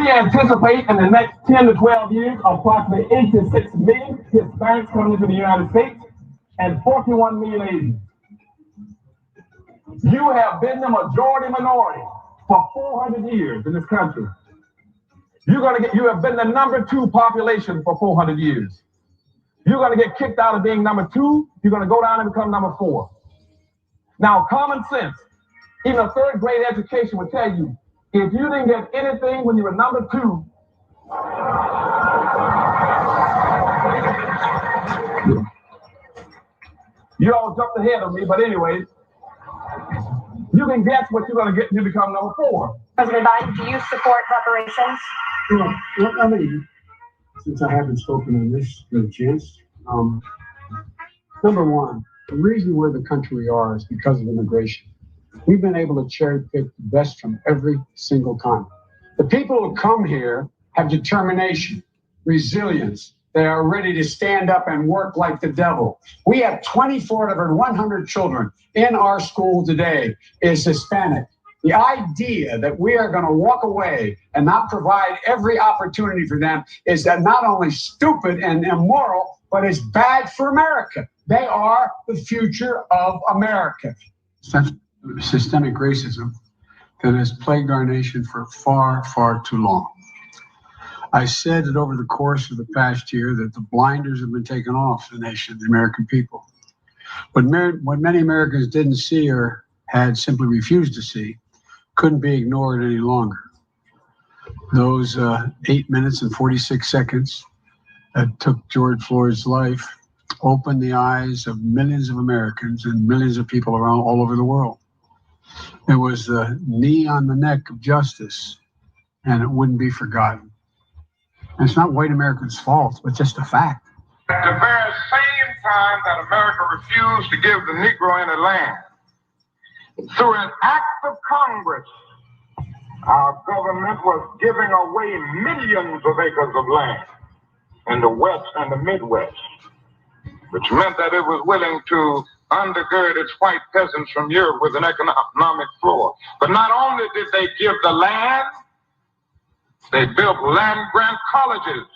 We anticipate in the next 10 to 12 years approximately 86 million Hispanics coming into the United States and 41 million Asians. You have been the majority minority for 400 years in this country. You have been the number 2 population for 400 years. You're going to get kicked out of being number 2. You're going to go down and become number 4. Now, common sense, even a third grade education would tell you, if you didn't get anything when you were number 2, you all jumped ahead of me, but anyway, you can guess what you're going to get when you become number 4. President Biden, do you support reparations? Well, I mean, since I haven't spoken on this chance, number one, the reason we're the country we are is because of immigration. We've been able to cherry pick the best from every single continent. The people who come here have determination, resilience. They are ready to stand up and work like the devil. We have 24 out of 100 children in our school today is Hispanic. The idea that we are going to walk away and not provide every opportunity for them is not only stupid and immoral, but it's bad for America. They are the future of America. Systemic racism that has plagued our nation for far, far too long. I said that over the course of the past year that the blinders have been taken off the nation, the American people. But what many Americans didn't see or had simply refused to see couldn't be ignored any longer. Those 8 minutes and 46 seconds that took George Floyd's life opened the eyes of millions of Americans and millions of people around all over the world. It was the knee on the neck of justice, and it wouldn't be forgotten. And it's not white Americans' fault, but just a fact. At the very same time that America refused to give the Negro any land, through an act of Congress, our government was giving away millions of acres of land in the West and the Midwest, which meant that it was willing to undergird its white peasants from Europe with an economic floor. But not only did they give the land, they built land-grant colleges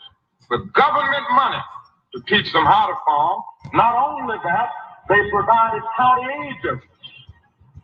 with government money to teach them how to farm. Not only that, they provided county agents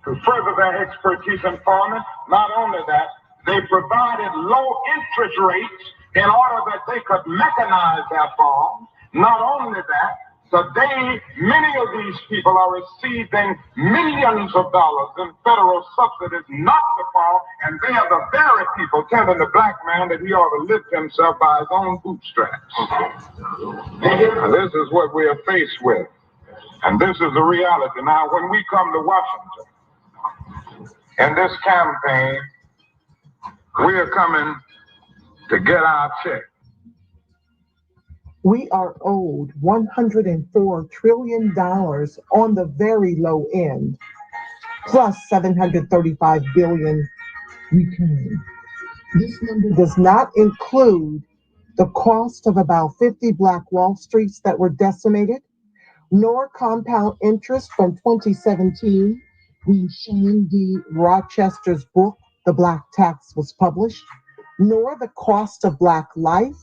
to further their expertise in farming. Not only that, they provided low interest rates in order that they could mechanize their farms. Not only that, today many of these people are receiving millions of dollars in federal subsidies not to farm, and they are the very people telling the black man that he ought to lift himself by his own bootstraps. Now, this is what we are faced with, and this is the reality. Now, when we come to Washington, in this campaign, we are coming to get our check. We are owed $104 trillion on the very low end, plus $735 billion returned. This number does not include the cost of about 50 Black Wall Streets that were decimated, nor compound interest from 2017 when Shane D. Rochester's book, The Black Tax, was published, nor the cost of Black life,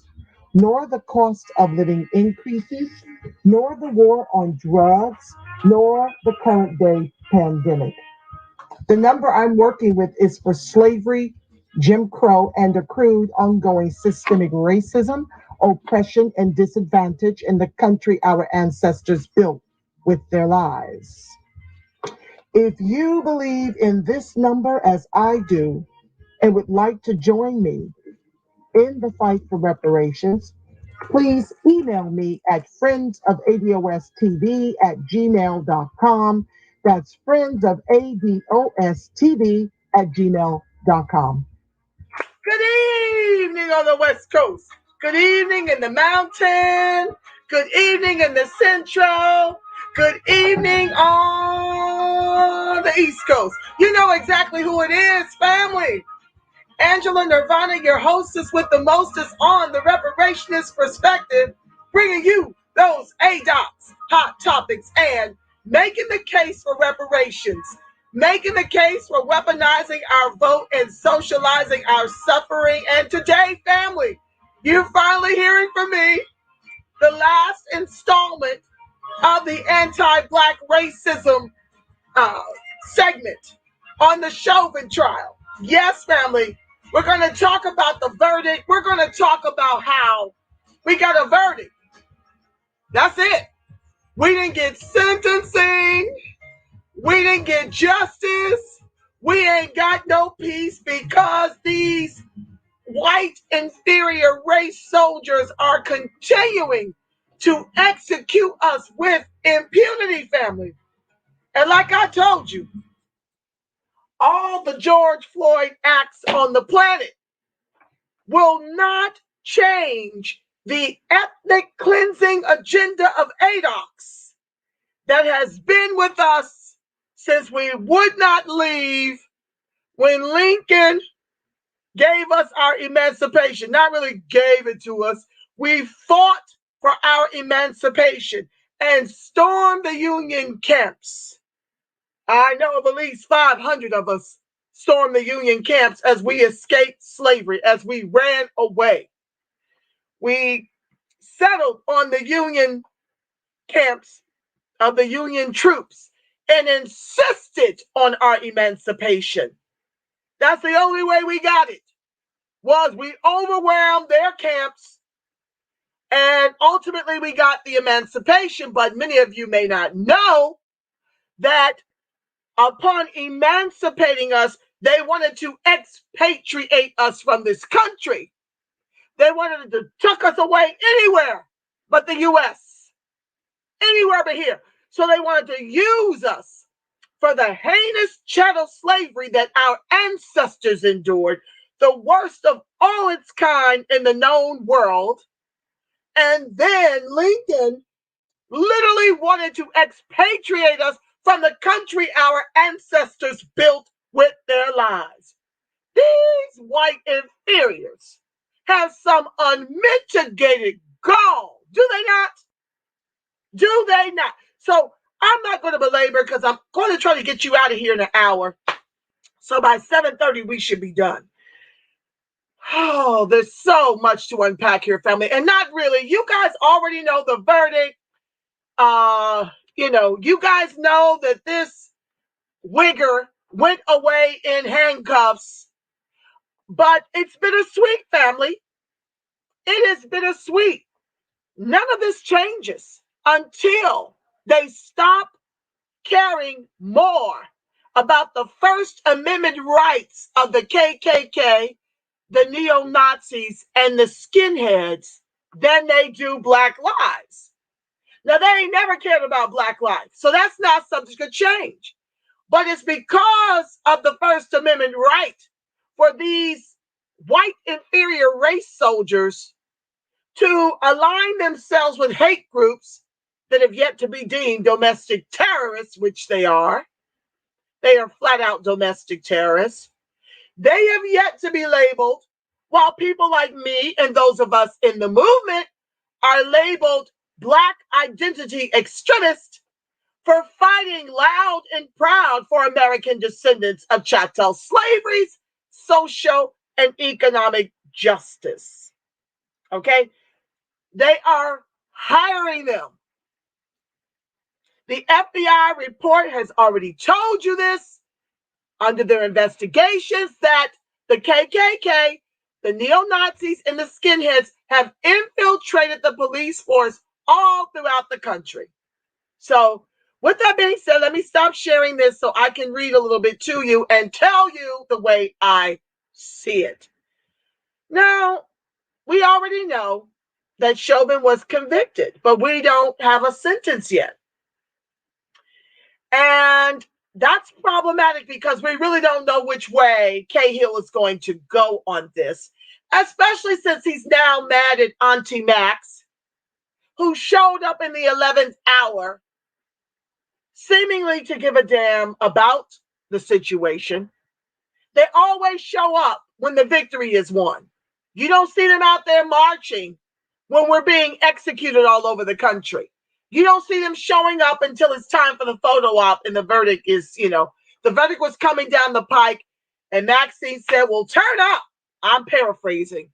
nor the cost of living increases, nor the war on drugs, nor the current day pandemic. The number I'm working with is for slavery, Jim Crow, and accrued ongoing systemic racism, oppression, and disadvantage in the country our ancestors built with their lives. If you believe in this number as I do and would like to join me in the fight for reparations, please email me at friendsofadostv@gmail.com. That's friendsofadostv@gmail.com. Good evening on the West Coast. Good evening in the mountain. Good evening in the central. Good evening on the East Coast. You know exactly who it is, family. Angela Nirvana, your hostess with the mostest on the reparationist perspective, bringing you those ADOTs, hot topics, and making the case for reparations. making the case for weaponizing our vote and socializing our suffering. And today, family, you're finally hearing from me the last installment of the anti-Black racism segment on the Chauvin trial. Yes, family, we're going to talk about the verdict. We're going to talk about how we got a verdict. That's it. We didn't get sentencing. We didn't get justice. We ain't got no peace because these white inferior race soldiers are continuing to execute us with impunity, family. And like I told you, all the George Floyd acts on the planet will not change the ethnic cleansing agenda of ADOX that has been with us since we would not leave when Lincoln gave us our emancipation. Not really gave it to us. We fought for our emancipation and stormed the Union camps. I know of at least 500 of us stormed the Union camps as we escaped slavery, as we ran away. We settled on the Union camps of the Union troops and insisted on our emancipation. That's the only way we got it, was we overwhelmed their camps, and ultimately we got the emancipation. But many of you may not know that upon emancipating us, they wanted to expatriate us from this country. They wanted to tuck us away anywhere but the U.S., anywhere but here. So they wanted to use us for the heinous chattel slavery that our ancestors endured, the worst of all its kind in the known world. And then Lincoln literally wanted to expatriate us from the country our ancestors built with their lives. These white inferiors have some unmitigated gall, do they not? Do they not? So I'm not going to belabor because I'm going to try to get you out of here in an hour. So by 7:30, we should be done. Oh, there's so much to unpack here, family. And not really. You guys already know the verdict. You guys know that this wigger went away in handcuffs. But it's bittersweet, family. It is bittersweet. None of this changes until they stop caring more about the First Amendment rights of the KKK, the neo-Nazis, and the skinheads than they do Black lives. Now, they ain't never cared about Black lives, so that's not something that could change. But it's because of the First Amendment right for these white inferior race soldiers to align themselves with hate groups that have yet to be deemed domestic terrorists, which they are. They are flat out domestic terrorists. They have yet to be labeled, while people like me and those of us in the movement are labeled Black identity extremists for fighting loud and proud for American descendants of chattel slavery's social and economic justice. Okay? They are hiring them. The FBI report has already told you this under their investigations, that the KKK, the neo-Nazis, and the skinheads have infiltrated the police force all throughout the country. So with that being said, let me stop sharing this so I can read a little bit to you and tell you the way I see it. Now, we already know that Chauvin was convicted, but we don't have a sentence yet. And that's problematic because we really don't know which way Cahill is going to go on this, especially since he's now mad at Auntie Max, who showed up in the 11th hour, seemingly to give a damn about the situation. They always show up when the victory is won. You don't see them out there marching when we're being executed all over the country. You don't see them showing up until it's time for the photo op and the verdict is, The verdict was coming down the pike, and Maxine said, well, turn up. I'm paraphrasing.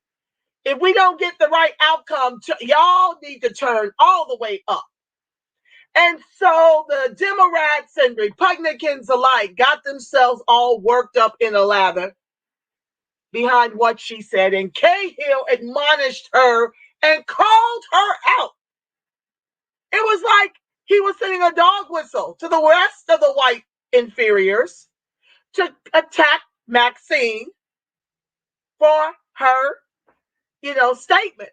If we don't get the right outcome, y'all need to turn all the way up. And so the Democrats and Republicans alike got themselves all worked up in a lather behind what she said. And Cahill admonished her and called her out. It was like he was sending a dog whistle to the rest of the white inferiors to attack Maxine for her, statement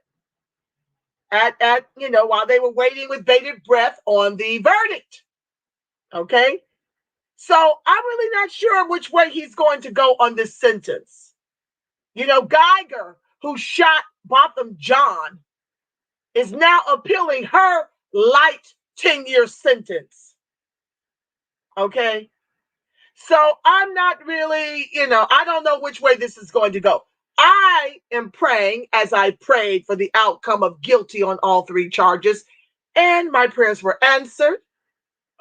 at while they were waiting with bated breath on the verdict. Okay. So I'm really not sure which way he's going to go on this sentence. Guyger, who shot Botham Jean, is now appealing her light 10-year sentence. Okay. So I'm not really, I don't know which way this is going to go. I am praying as I prayed for the outcome of guilty on all 3 charges, and my prayers were answered.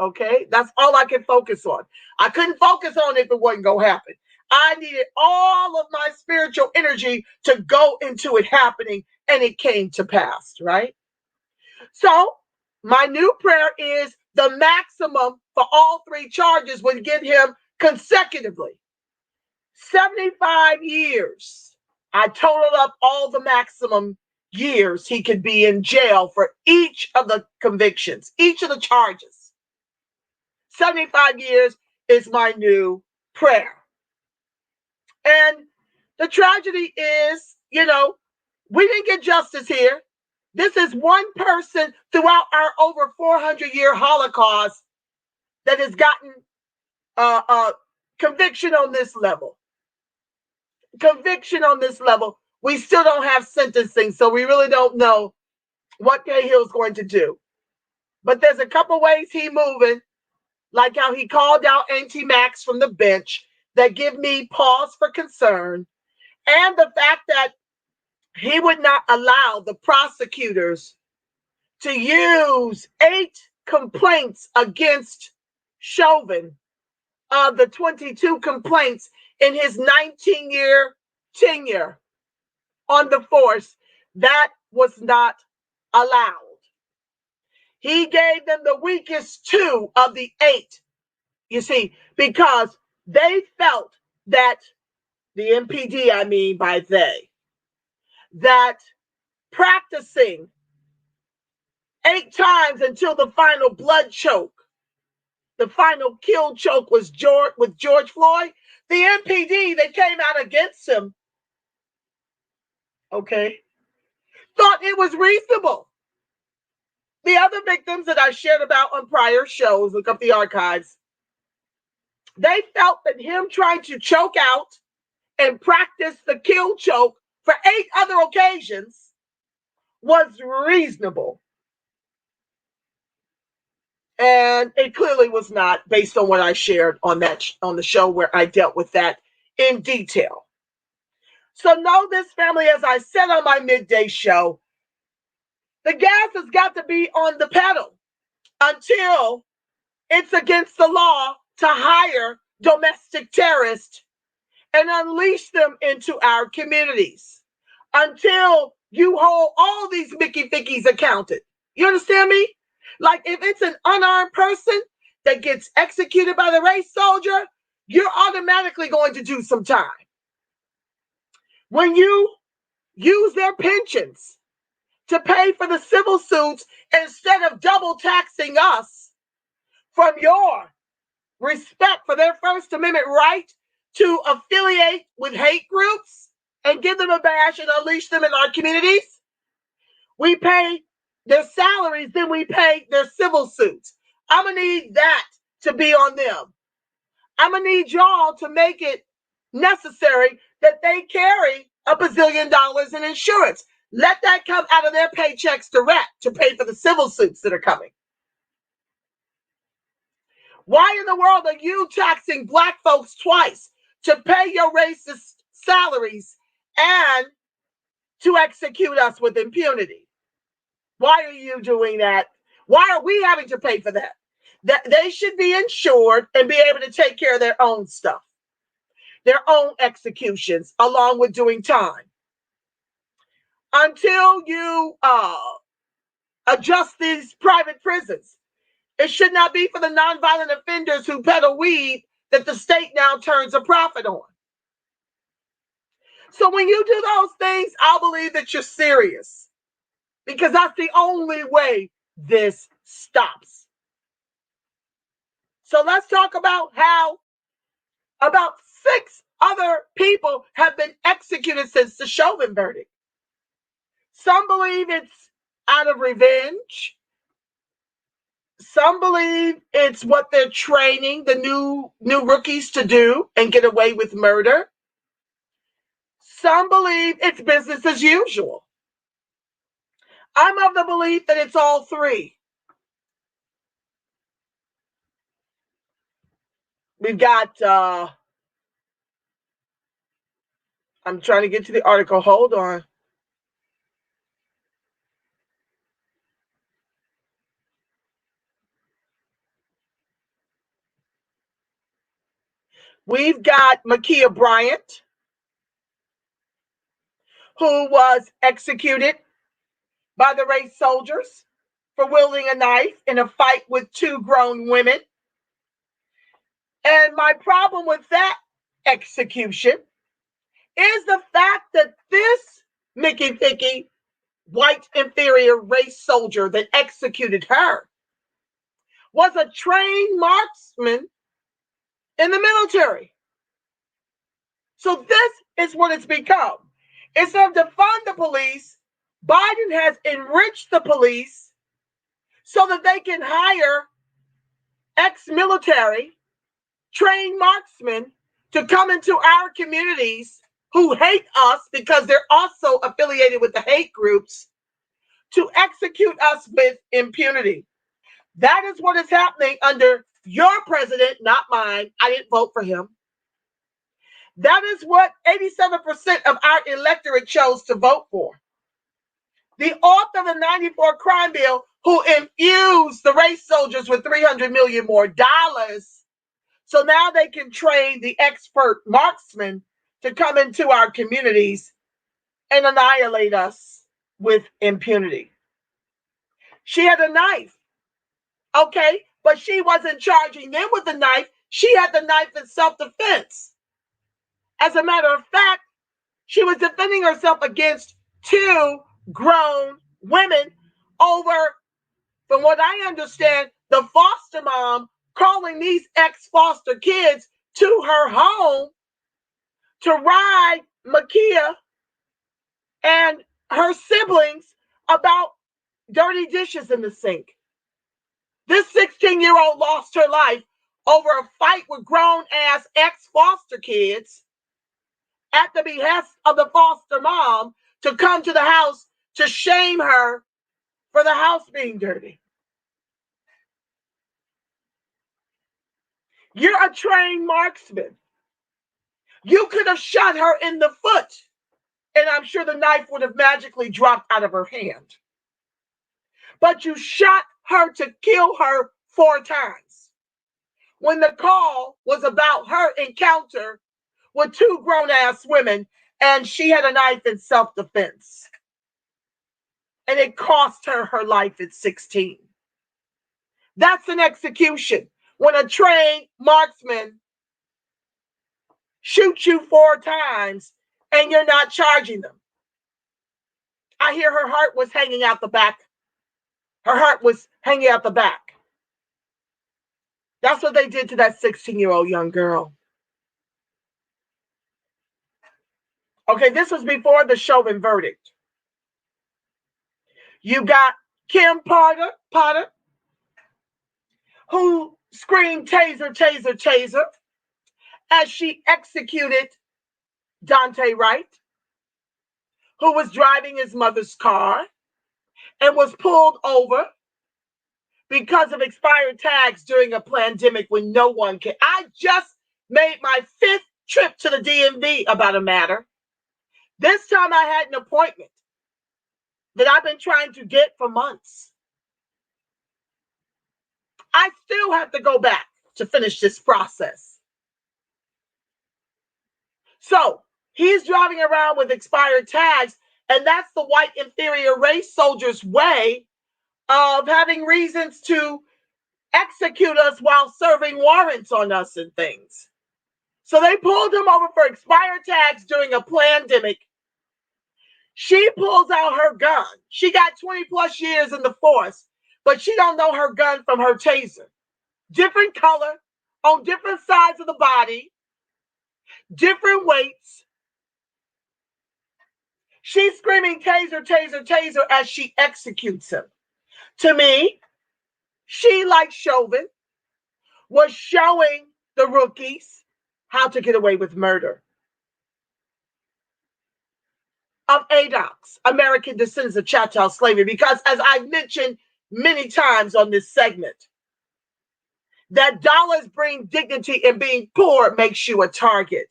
Okay, that's all I can focus on. I couldn't focus on if it wasn't going to happen. I needed all of my spiritual energy to go into it happening, and it came to pass, right? So my new prayer is the maximum for all 3 charges would get him consecutively 75 years. I totaled up all the maximum years he could be in jail for each of the convictions, each of the charges. 75 years is my new prayer. And the tragedy is, we didn't get justice here. This is one person throughout our over 400-year Holocaust that has gotten conviction on this level. Conviction on this level. We still don't have sentencing, so we really don't know what Cahill's going to do. But there's a couple ways he's moving, like how he called out Auntie Max from the bench, that give me pause for concern, and the fact that he would not allow the prosecutors to use 8 complaints against Chauvin of the 22 complaints in his 19-year tenure on the force. That was not allowed. He gave them the weakest 2 of the 8, you see, because they felt that the MPD, I mean by they, that practicing 8 times until the final blood choke, the final kill choke was with George Floyd, the MPD that came out against him, okay, thought it was reasonable. The other victims that I shared about on prior shows, look up the archives, they felt that him trying to choke out and practice the kill choke for 8 other occasions was reasonable. And it clearly was not, based on what I shared on the show where I dealt with that in detail. So know this, family, as I said on my midday show, the gas has got to be on the pedal until it's against the law to hire domestic terrorists and unleash them into our communities, until you hold all these Mickey Fickies accounted. You understand me? Like, if it's an unarmed person that gets executed by the race soldier, you're automatically going to do some time. When you use their pensions to pay for the civil suits instead of double taxing us from your respect for their First Amendment right to affiliate with hate groups and give them a bash and unleash them in our communities, we pay their salaries, then we pay their civil suits. I'm going to need that to be on them. I'm going to need y'all to make it necessary that they carry $1 bazillion in insurance. Let that come out of their paychecks direct to pay for the civil suits that are coming. Why in the world are you taxing Black folks twice to pay your racist salaries and to execute us with impunity? Why are you doing that? Why are we having to pay for that? that they should be insured and be able to take care of their own stuff, their own executions, along with doing time. Until you adjust these private prisons, it should not be for the nonviolent offenders who peddle weed that the state now turns a profit on. So when you do those things, I'll believe that you're serious, because that's the only way this stops. So let's talk about how about 6 other people have been executed since the Chauvin verdict. Some believe it's out of revenge. Some believe it's what they're training the new rookies to do and get away with murder. Some believe it's business as usual. I'm of the belief that it's all 3. We've got, I'm trying to get to the article. Hold on. We've got Makhia Bryant, who was executed by the race soldiers for wielding a knife in a fight with 2 grown women. And my problem with that execution is the fact that this Mickey Picky white inferior race soldier that executed her was a trained marksman in the military. So this is what it's become. Instead of defund the police, Biden has enriched the police so that they can hire ex-military trained marksmen to come into our communities who hate us because they're also affiliated with the hate groups to execute us with impunity. That is what is happening under your president, not mine. I didn't vote for him. That is what 87% of our electorate chose to vote for. The author of the 94 crime bill, who infused the race soldiers with $300 million more dollars, so now they can train the expert marksmen to come into our communities and annihilate us with impunity. She had a knife, okay, but she wasn't charging them with the knife. She had the knife in self-defense. As a matter of fact, she was defending herself against 2 grown women over, from what I understand, the foster mom calling these ex-foster kids to her home to ride Makhia and her siblings about dirty dishes in the sink. This 16-year-old lost her life over a fight with grown-ass ex-foster kids at the behest of the foster mom to come to the house to shame her for the house being dirty. You're a trained marksman. You could have shot her in the foot, and I'm sure the knife would have magically dropped out of her hand. But you shot her to kill her 4 times. When the call was about her encounter with 2 grown-ass women, and she had a knife in self-defense. And it cost her her life at 16. That's an execution. When a trained marksman shoots you 4 times and you're not charging them. I hear her heart was hanging out the back. Her heart was hanging out the back. That's what they did to that 16-year-old young girl. Okay, this was before the Chauvin verdict. You got Kim Potter, who screamed taser, taser, taser as she executed Duante Wright, who was driving his mother's car and was pulled over because of expired tags during a pandemic when no one can. I just made my 5th trip to the DMV about a matter. This time I had an appointment that I've been trying to get for months. I still have to go back to finish this process. So he's driving around with expired tags, and that's the white inferior race soldiers' way of having reasons to execute us while serving warrants on us and things. So they pulled him over for expired tags during a pandemic. She pulls out her gun. She got 20 plus years in the force, but she don't know her gun from her taser. Different color, on different sides of the body, different weights. She's screaming taser, taser, taser as she executes him. To me, she, like Chauvin, was showing the rookies how to get away with murder. Of ADOX, American Descendants of Chattel Slavery, because as I've mentioned many times on this segment, that dollars bring dignity and being poor makes you a target.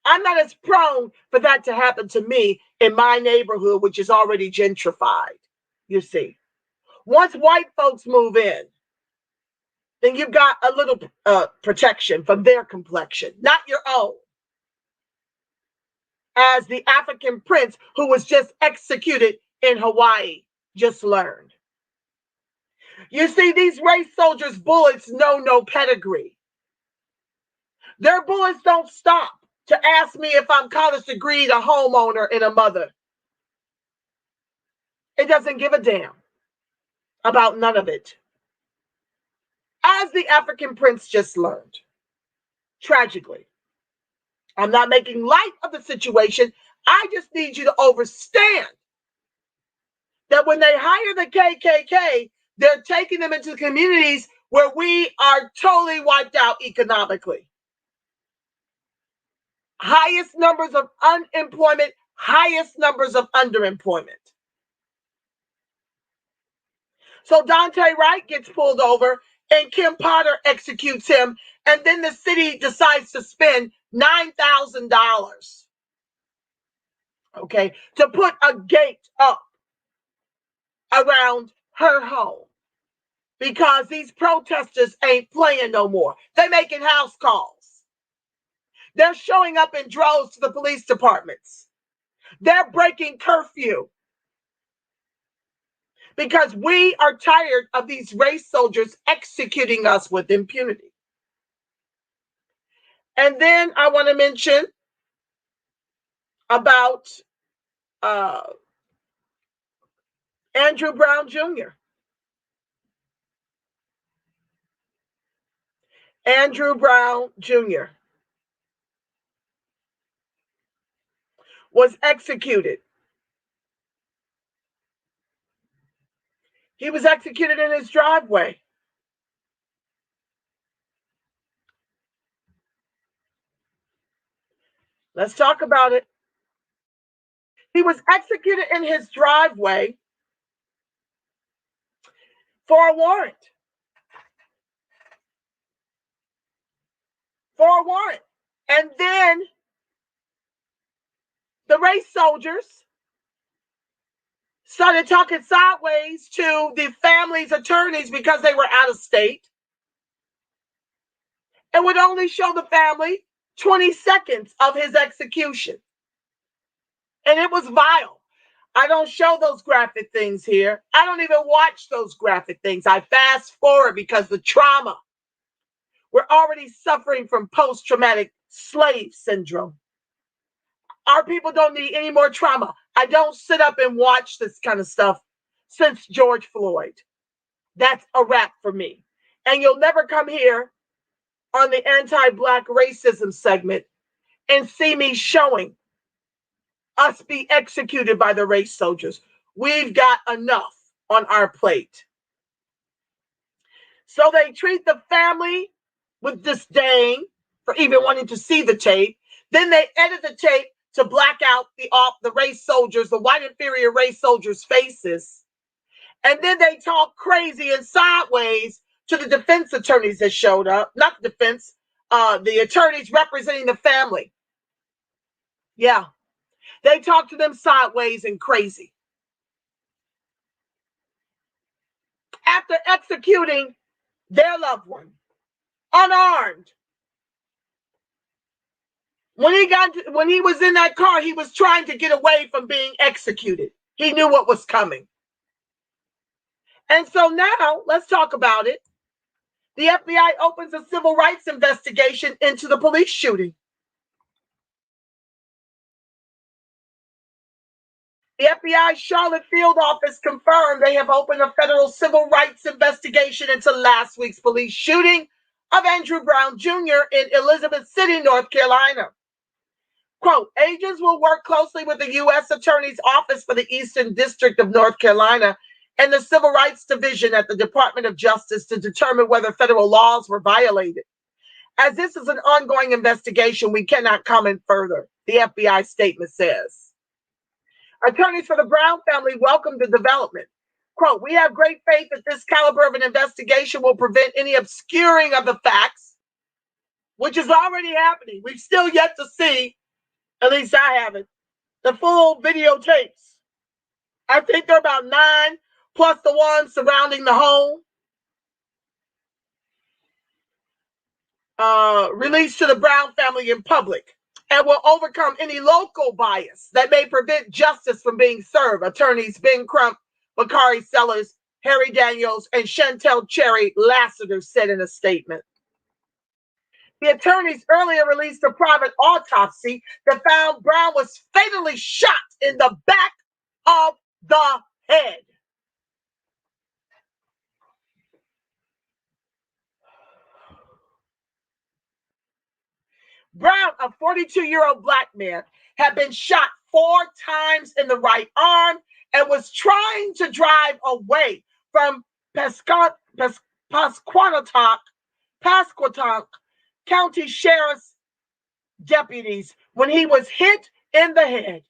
I'm not as prone for that to happen to me in my neighborhood, which is already gentrified, you see. Once white folks move in, then you've got a little protection from their complexion, not your own. As the African prince who was just executed in Hawaii just learned. You see, these race soldiers' bullets know no pedigree. Their bullets don't stop to ask me if I'm college degreed, a homeowner, and a mother. It doesn't give a damn about none of it. As the African prince just learned, tragically. I'm not making light of the situation. I just need you to understand that when they hire the KKK, they're taking them into communities where we are totally wiped out economically. Highest numbers of unemployment, highest numbers of underemployment. So Duante Wright gets pulled over and Kim Potter executes him, and then the city decides to spend $9,000, okay, to put a gate up around her home because these protesters ain't playing no more. They're making house calls. They're showing up in droves to the police departments. They're breaking curfew because we are tired of these race soldiers executing us with impunity. And then I want to mention about Andrew Brown Jr. Andrew Brown Jr. was executed. He was executed in his driveway. Let's talk about it. He was executed in his driveway for a warrant. For a warrant. And then the race soldiers started talking sideways to the family's attorneys because they were out of state and would only show the family 20 seconds of his execution. And it was vile. I don't show those graphic things here. I don't even watch those graphic things. I fast forward because the trauma. We're already suffering from post-traumatic slave syndrome. Our people don't need any more trauma. I don't sit up and watch this kind of stuff since George Floyd. That's a wrap for me. And you'll never come here on the anti-Black racism segment and see me showing us be executed by the race soldiers. We've got enough on our plate. So they treat the family with disdain for even wanting to see the tape. Then they edit the tape to black out the race soldiers, the white inferior race soldiers' faces. And then they talk crazy and sideways to the defense attorneys that showed up. Not the defense, the attorneys representing the family. Yeah. They talk to them sideways and crazy. after executing their loved one, unarmed. When he was in that car, he was trying to get away from being executed. He knew what was coming. And so now, let's talk about it. The FBI opens a civil rights investigation into the police shooting. The FBI Charlotte field office confirmed they have opened a federal civil rights investigation into last week's police shooting of Andrew Brown Jr. in Elizabeth City, North Carolina. Quote, agents will work closely with the U.S. Attorney's Office for the Eastern District of North Carolina and the Civil Rights Division at the Department of Justice to determine whether federal laws were violated. As this is an ongoing investigation, we cannot comment further, the FBI statement says. Attorneys for the Brown family welcome the development. Quote, we have great faith that this caliber of an investigation will prevent any obscuring of the facts, which is already happening. We've still yet to see, at least I haven't, the full videotapes. I think there are about 9 plus the one surrounding the home. Released to the Brown family in public, and will overcome any local bias that may prevent justice from being served. Attorneys Ben Crump, Bakari Sellers, Harry Daniels, and Chantel Cherry Lassiter said in a statement. The attorneys earlier released a private autopsy that found Brown was fatally shot in the back of the head. Brown, a 42-year-old black man, had been shot 4 times in the right arm and was trying to drive away from Pasquotank County Sheriff's deputies when he was hit in the head.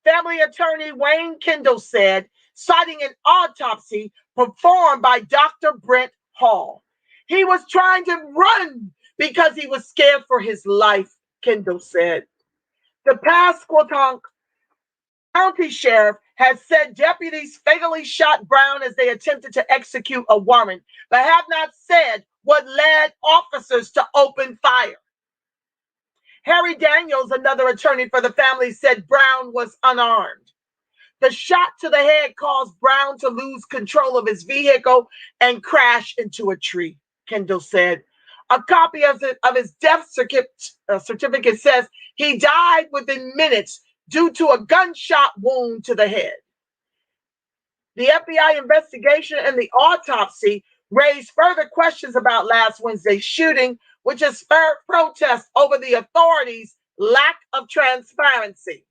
Family attorney Wayne Kendall said, citing an autopsy performed by Dr. Brent Hall. He was trying to run because he was scared for his life, Kendall said. The Pasquotank County Sheriff has said deputies fatally shot Brown as they attempted to execute a warrant, but have not said what led officers to open fire. Harry Daniels, another attorney for the family, said Brown was unarmed. The shot to the head caused Brown to lose control of his vehicle and crash into a tree, Kendall said. A copy of his death certificate says he died within minutes due to a gunshot wound to the head. The FBI investigation and the autopsy raised further questions about last Wednesday's shooting, which has spurred protests over the authorities' lack of transparency.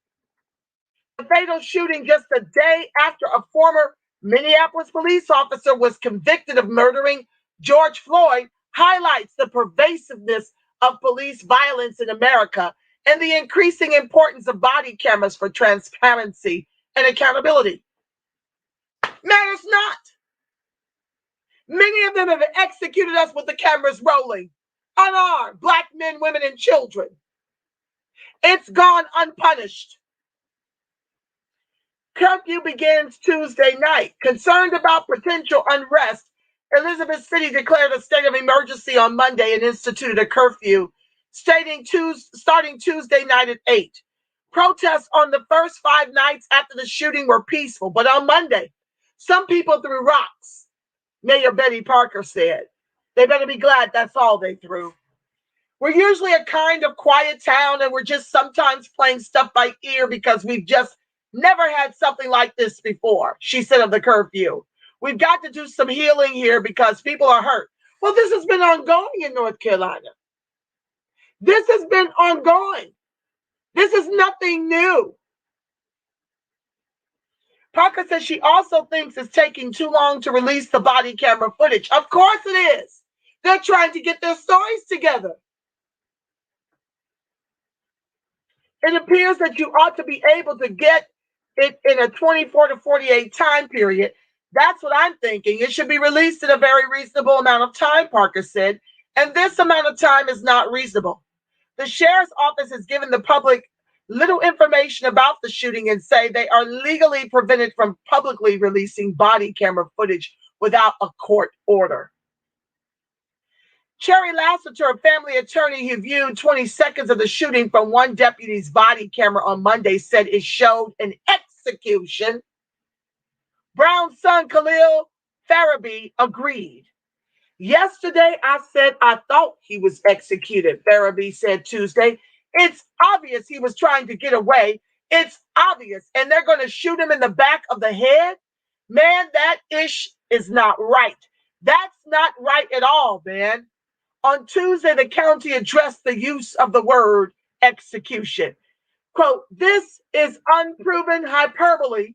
The fatal shooting just a day after a former Minneapolis police officer was convicted of murdering George Floyd highlights the pervasiveness of police violence in America and the increasing importance of body cameras for transparency and accountability. Matters not. Many of them have executed us with the cameras rolling, unarmed, black men, women, and children. It's gone unpunished. Curfew begins Tuesday night. Concerned about potential unrest, Elizabeth City declared a state of emergency on Monday and instituted a curfew, starting Tuesday night at 8. Protests on the first 5 nights after the shooting were peaceful, but on Monday, some people threw rocks, Mayor Betty Parker said. They better be glad that's all they threw. We're usually a kind of quiet town, and we're just sometimes playing stuff by ear because we've just never had something like this before, she said of the curfew. We've got to do some healing here because people are hurt. Well, this has been ongoing in North Carolina. This has been ongoing. This is nothing new. Parker says she also thinks it's taking too long to release the body camera footage. Of course it is. They're trying to get their stories together. It appears that you ought to be able to get it in a 24 to 48 time period. That's what I'm thinking. It should be released in a very reasonable amount of time, Parker said, and this amount of time is not reasonable. The sheriff's office has given the public little information about the shooting and say they are legally prevented from publicly releasing body camera footage without a court order. Cherry Lassiter, a family attorney who viewed 20 seconds of the shooting from one deputy's body camera on Monday, said it showed an execution. Brown's son, Khalil Farabee, agreed. Yesterday, I said I thought he was executed, Farabee said Tuesday. It's obvious he was trying to get away. It's obvious. And they're going to shoot him in the back of the head? Man, that ish is not right. That's not right at all, man. On Tuesday, the county addressed the use of the word execution. Quote, this is unproven hyperbole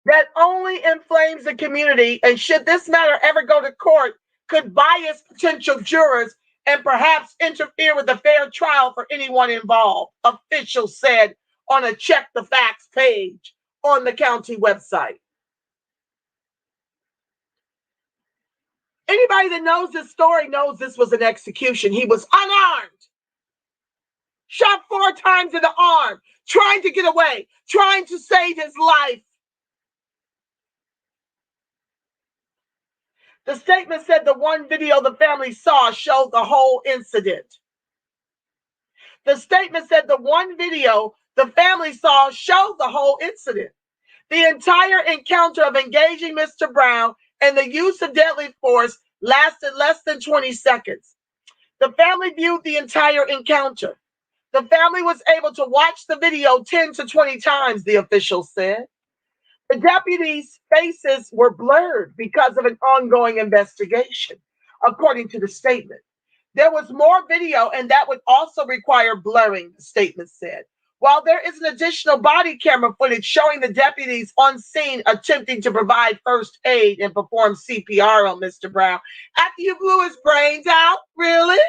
that only inflames the community, and should this matter ever go to court, could bias potential jurors and perhaps interfere with a fair trial for anyone involved, officials said on a Check the Facts page on the county website. Anybody that knows this story knows this was an execution. He was unarmed, shot 4 times in the arm, trying to get away, trying to save his life. The statement said the one video the family saw showed the whole incident. The statement said the one video the family saw showed the whole incident. The entire encounter of engaging Mr. Brown and the use of deadly force lasted less than 20 seconds. The family viewed the entire encounter. The family was able to watch the video 10 to 20 times, the official said. The deputies' faces were blurred because of an ongoing investigation, according to the statement. There was more video, and that would also require blurring, the statement said. While there is an additional body camera footage showing the deputies on scene attempting to provide first aid and perform CPR on Mr. Brown after you blew his brains out, really?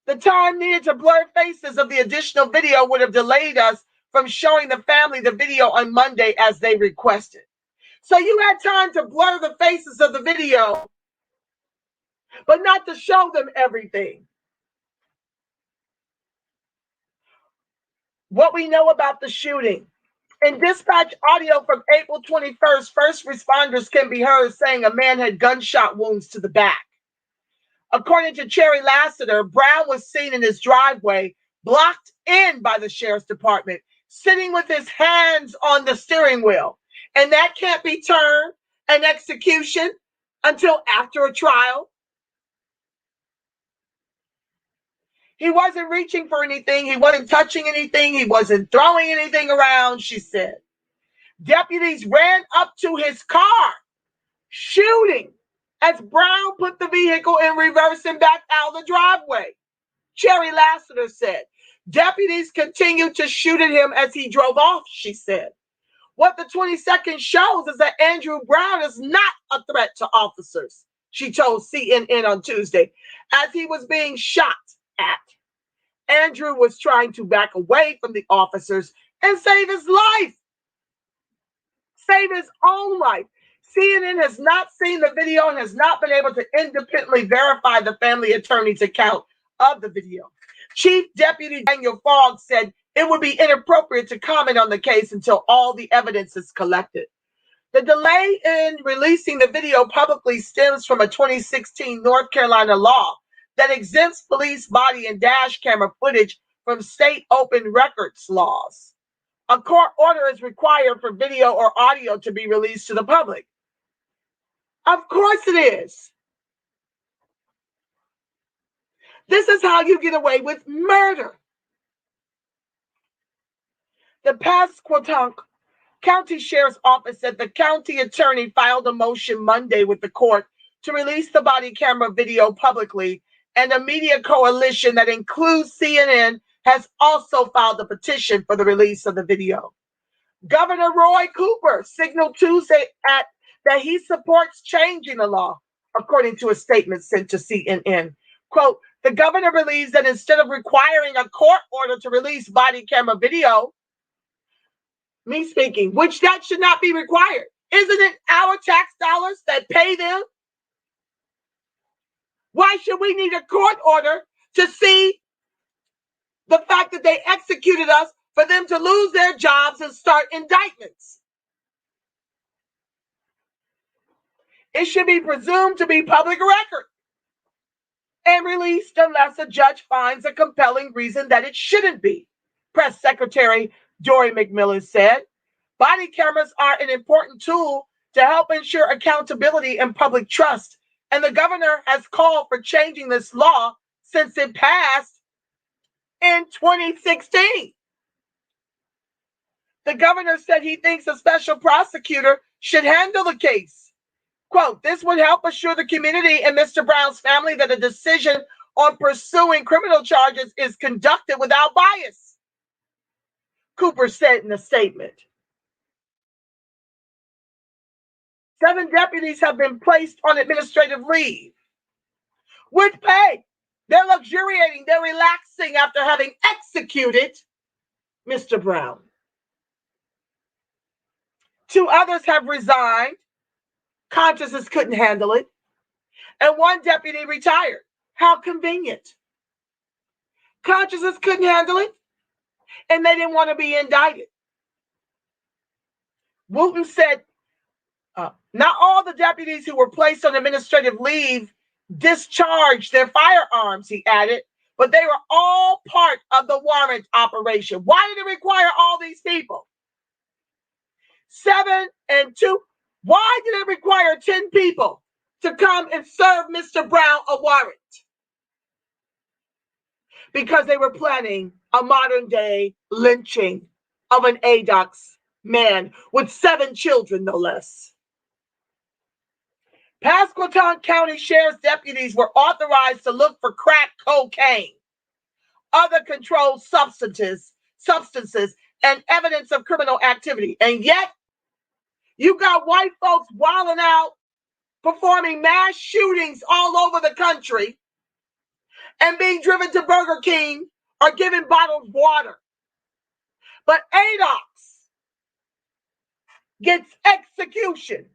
The time needed to blur faces of the additional video would have delayed us from showing the family the video on Monday as they requested. So you had time to blur the faces of the video, but not to show them everything. What we know about the shooting. In dispatch audio from April 21st, first responders can be heard saying a man had gunshot wounds to the back. According to Cherry Lassiter, Brown was seen in his driveway, blocked in by the sheriff's department, sitting with his hands on the steering wheel. And that can't be turned an execution until after a trial. He wasn't reaching for anything. He wasn't touching anything. He wasn't throwing anything around, she said. Deputies ran up to his car, shooting as Brown put the vehicle in reverse and back out the driveway. Cherry Lassiter said. Deputies continued to shoot at him as he drove off, she said. What the 20 seconds shows is that Andrew Brown is not a threat to officers, she told CNN on Tuesday, as he was being shot at. Andrew was trying to back away from the officers and save his life. Save his own life. CNN has not seen the video and has not been able to independently verify the family attorney's account of the video. Chief Deputy Daniel Fogg said it would be inappropriate to comment on the case until all the evidence is collected. The delay in releasing the video publicly stems from a 2016 North Carolina law that exempts police body and dash camera footage from state open records laws. A court order is required for video or audio to be released to the public. Of course it is. This is how you get away with murder. The Pasquotank County Sheriff's Office said the county attorney filed a motion Monday with the court to release the body camera video publicly, and a media coalition that includes CNN has also filed a petition for the release of the video. Governor Roy Cooper signaled Tuesday that he supports changing the law, according to a statement sent to CNN. Quote, the governor believes that instead of requiring a court order to release body camera video, me speaking, which that should not be required. Isn't it our tax dollars that pay them? Why should we need a court order to see the fact that they executed us for them to lose their jobs and start indictments? it should be presumed to be public record and released unless a judge finds a compelling reason that it shouldn't be. Press Secretary Dory McMillan said, body cameras are an important tool to help ensure accountability and public trust, and the governor has called for changing this law since it passed in 2016. The governor said he thinks a special prosecutor should handle the case. Quote, this would help assure the community and Mr. Brown's family that a decision on pursuing criminal charges is conducted without bias, Cooper said in a statement. 7 deputies have been placed on administrative leave with pay. They're luxuriating, they're relaxing after having executed Mr. Brown. 2 others have resigned. Consciences couldn't handle it. And 1 deputy retired. How convenient. Consciences couldn't handle it, and they didn't want to be indicted. Wooten said not all the deputies who were placed on administrative leave discharged their firearms, he added, but they were all part of the warrant operation. Why did it require all these people? 7 and 2. Why did it require 10 people to come and serve Mr. Brown a warrant? Because they were planning a modern day lynching of an ADOX man with 7 children, no less. Pasquotank County Sheriff's deputies were authorized to look for crack cocaine, other controlled substances, and evidence of criminal activity. And yet, you got white folks wilding out, performing mass shootings all over the country, and being driven to Burger King or given bottled water. But ADOX gets execution.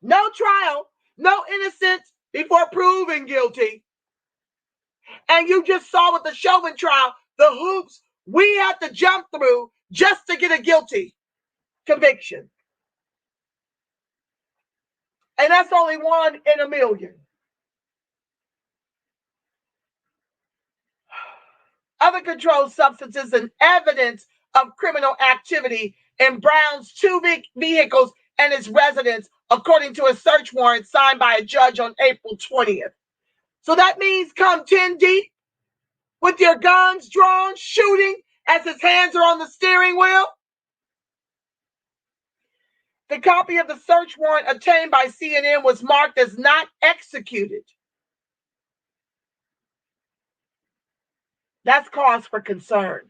No trial, no innocence before proven guilty. And you just saw with the Chauvin trial, the hoops we had to jump through just to get a guilty conviction. And that's only 1 in a million. Other controlled substances and evidence of criminal activity in Brown's 2 vehicles and his residence, according to a search warrant signed by a judge on April 20th. So that means come 10 deep with your guns drawn, shooting as his hands are on the steering wheel. The copy of the search warrant obtained by CNN was marked as not executed. That's cause for concern.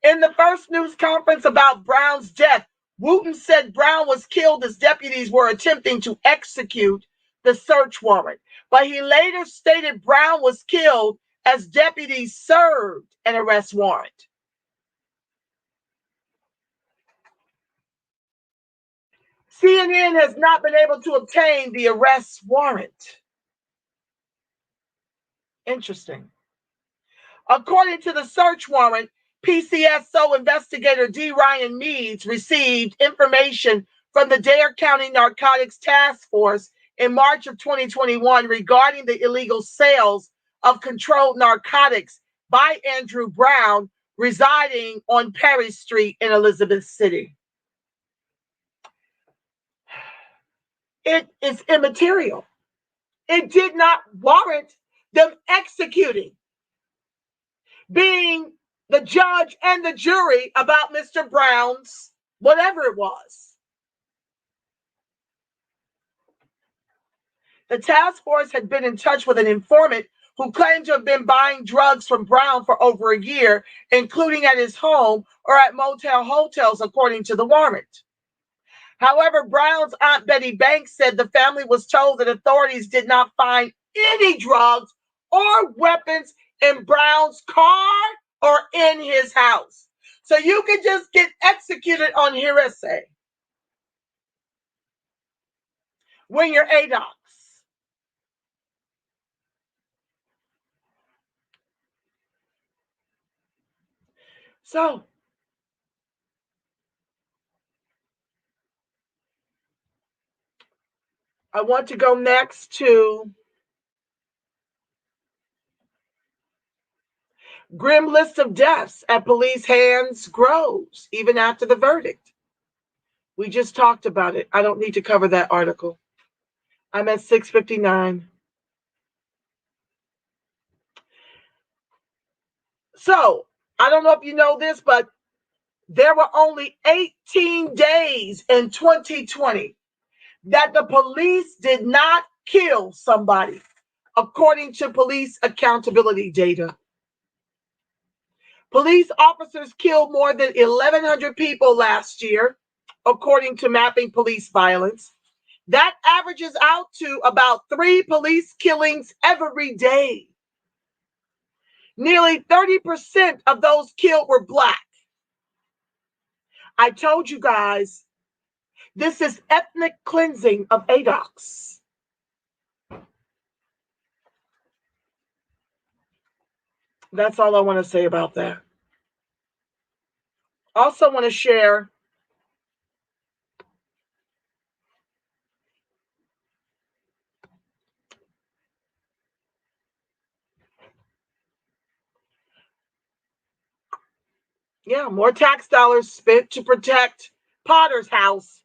In the first news conference about Brown's death, Wooten said Brown was killed as deputies were attempting to execute the search warrant. But he later stated Brown was killed as deputies served an arrest warrant. CNN has not been able to obtain the arrest warrant. Interesting. According to the search warrant, PCSO investigator D. Ryan Meads received information from the Dare County Narcotics Task Force in March of 2021 regarding the illegal sales of controlled narcotics by Andrew Brown, residing on Perry Street in Elizabeth City. It is immaterial. It did not warrant them executing, being the judge and the jury about Mr. Brown's whatever it was. The task force had been in touch with an informant who claimed to have been buying drugs from Brown for over a year, including at his home or at motel hotels, according to the warrant. However, Brown's Aunt Betty Banks said the family was told that authorities did not find any drugs or weapons in Brown's car or in his house. So you could just get executed on hearsay when you're ADOX. So I want to go next to grim list of deaths at police hands grows even after the verdict. We just talked about it. I don't need to cover that article. I'm at 6:59. So, I don't know if you know this, but there were only 18 days in 2020 that the police did not kill somebody, according to police accountability data. Police officers killed more than 1,100 people last year, according to Mapping Police Violence. That averages out to about 3 police killings every day. Nearly 30% of those killed were Black. I told you guys, this is ethnic cleansing of ADOX. That's all I want to say about that. Also want to share more tax dollars spent to protect Potter's house.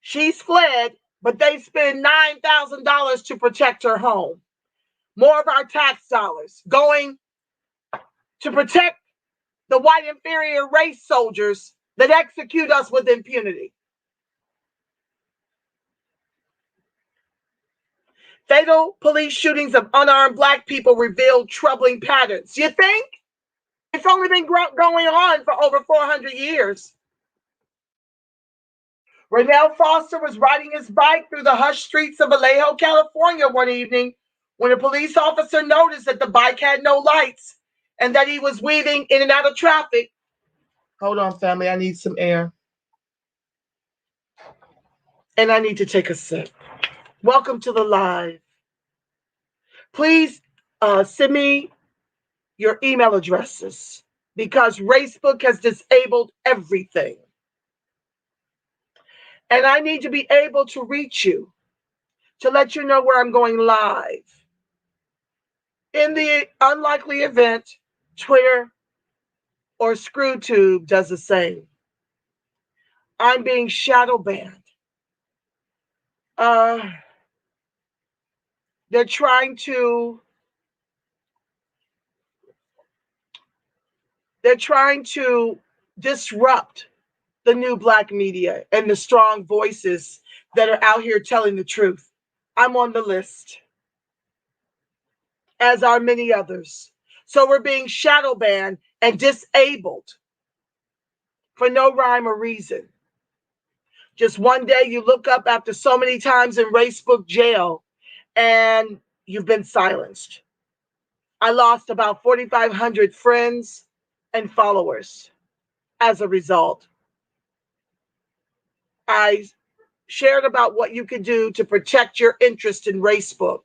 She's fled, but they spend $9,000 to protect her home. More of our tax dollars going to protect the white inferior race soldiers that execute us with impunity. Fatal police shootings of unarmed Black people reveal troubling patterns. You think? It's only been going on for over 400 years. Rennell Foster was riding his bike through the hushed streets of Vallejo, California one evening when a police officer noticed that the bike had no lights and that he was weaving in and out of traffic. Hold on, family. I need some air. And I need to take a sip. Welcome to the live. Please send me your email addresses because Facebook has disabled everything. And I need to be able to reach you to let you know where I'm going live. In the unlikely event, Twitter or ScrewTube does the same. I'm being shadow banned. They're trying to disrupt the new Black media and the strong voices that are out here telling the truth. I'm on the list, as are many others. So we're being shadow banned and disabled for no rhyme or reason. Just one day you look up after so many times in Facebook jail and you've been silenced. I lost about 4,500 friends and followers as a result. I shared about what you could do to protect your interest in Racebook.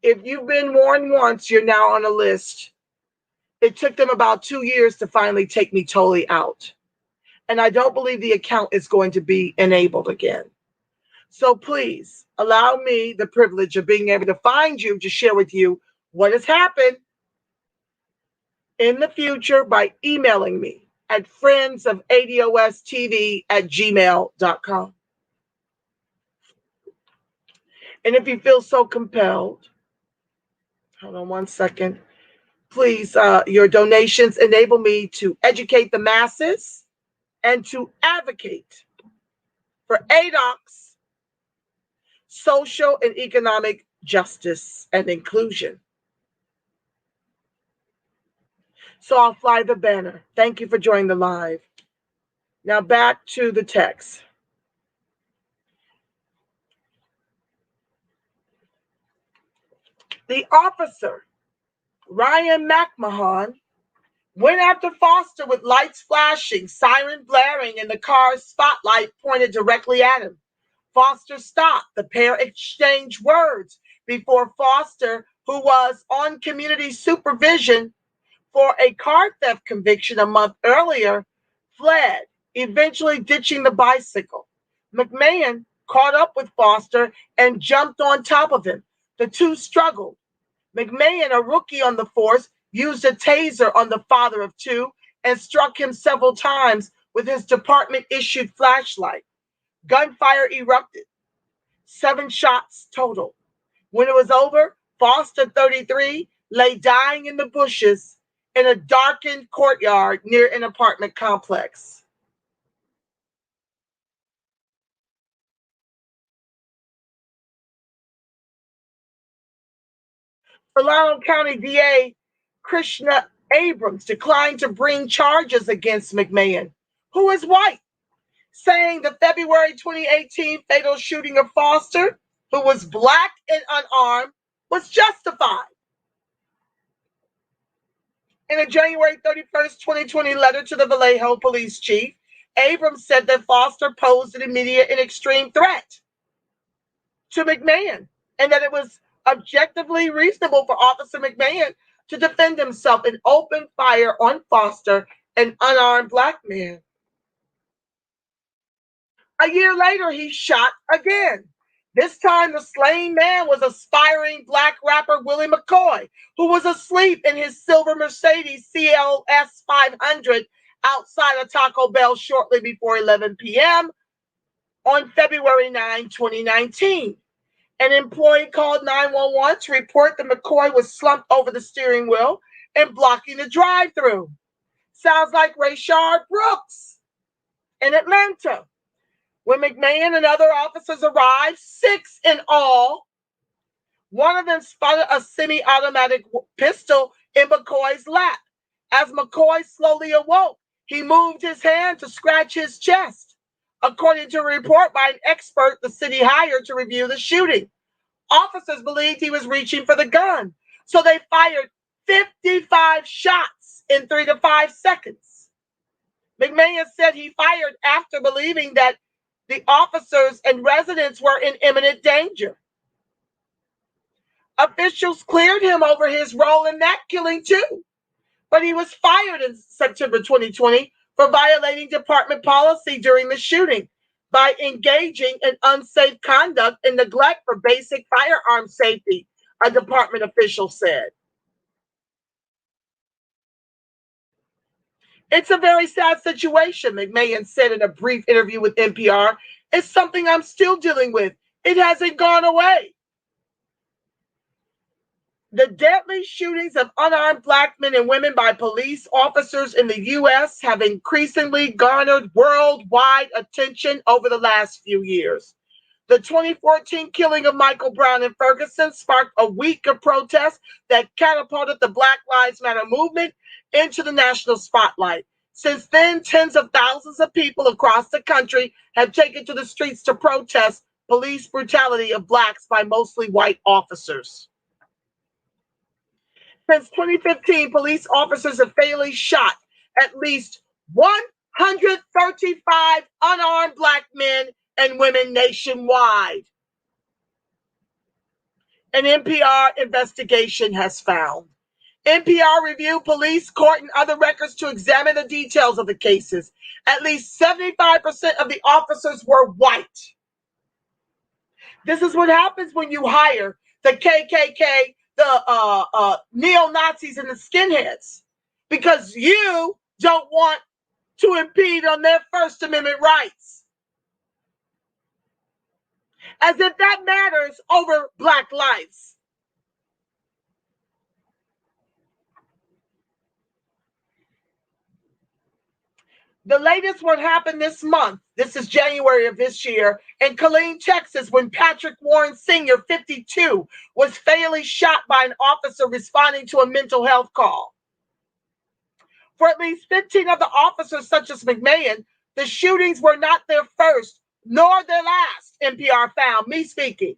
If you've been warned once, you're now on a list. It took them about 2 years to finally take me totally out. And I don't believe the account is going to be enabled again. So please allow me the privilege of being able to find you to share with you what has happened in the future by emailing me at friendsofadostv@gmail.com. And if you feel so compelled, hold on one second, please, your donations enable me to educate the masses and to advocate for ADOX, social and economic justice and inclusion. So I'll fly the banner. Thank you for joining the live. Now back to the text. The officer, Ryan McMahon, went after Foster with lights flashing, siren blaring, and the car's spotlight pointed directly at him. Foster stopped. The pair exchanged words before Foster, who was on community supervision for a car theft conviction a month earlier, fled, eventually ditching the bicycle. McMahon caught up with Foster and jumped on top of him. The two struggled. McMahon, a rookie on the force, used a taser on the father of two and struck him several times with his department-issued flashlight. Gunfire erupted. 7 shots total. When it was over, Foster, 33, lay dying in the bushes in a darkened courtyard near an apartment complex. Solano County DA Krishna Abrams declined to bring charges against McMahon, who is white, saying the February 2018 fatal shooting of Foster, who was black and unarmed, was justified. In a January 31st, 2020 letter to the Vallejo police chief, Abrams said that Foster posed an immediate and extreme threat to McMahon, and that it was objectively reasonable for Officer McMahon to defend himself and open fire on Foster, an unarmed black man. A year later, he shot again. This time, the slain man was aspiring black rapper Willie McCoy, who was asleep in his silver Mercedes CLS 500 outside a Taco Bell shortly before 11 p.m. on February 9, 2019. An employee called 911 to report that McCoy was slumped over the steering wheel and blocking the drive-thru. Sounds like Rayshard Brooks in Atlanta. When McMahon and other officers arrived, 6 in all, one of them spotted a semi-automatic pistol in McCoy's lap. As McCoy slowly awoke, he moved his hand to scratch his chest, according to a report by an expert the city hired to review the shooting. Officers believed he was reaching for the gun, so they fired 55 shots in 3 to 5 seconds. McMahon said he fired after believing that the officers and residents were in imminent danger. Officials cleared him over his role in that killing too, but he was fired in September 2020 for violating department policy during the shooting by engaging in unsafe conduct and neglect for basic firearm safety, a department official said. It's a very sad situation, McMahon said in a brief interview with NPR. It's something I'm still dealing with. It hasn't gone away. The deadly shootings of unarmed black men and women by police officers in the U.S. have increasingly garnered worldwide attention over the last few years. The 2014 killing of Michael Brown in Ferguson sparked a week of protests that catapulted the Black Lives Matter movement into the national spotlight. Since then, tens of thousands of people across the country have taken to the streets to protest police brutality of blacks by mostly white officers. Since 2015, police officers have fatally shot at least 135 unarmed black men and women nationwide. An NPR investigation has found. NPR reviewed police, court, and other records to examine the details of the cases. At least 75% of the officers were white. This is what happens when you hire the KKK, the neo-Nazis, and the skinheads, because you don't want to impede on their First Amendment rights. As if that matters over black lives. The latest one happened this month. This is January of this year in Killeen, Texas, when Patrick Warren Sr., 52, was fatally shot by an officer responding to a mental health call. For at least 15 other officers, such as McMahon, the shootings were not their first nor their last, NPR found, me speaking.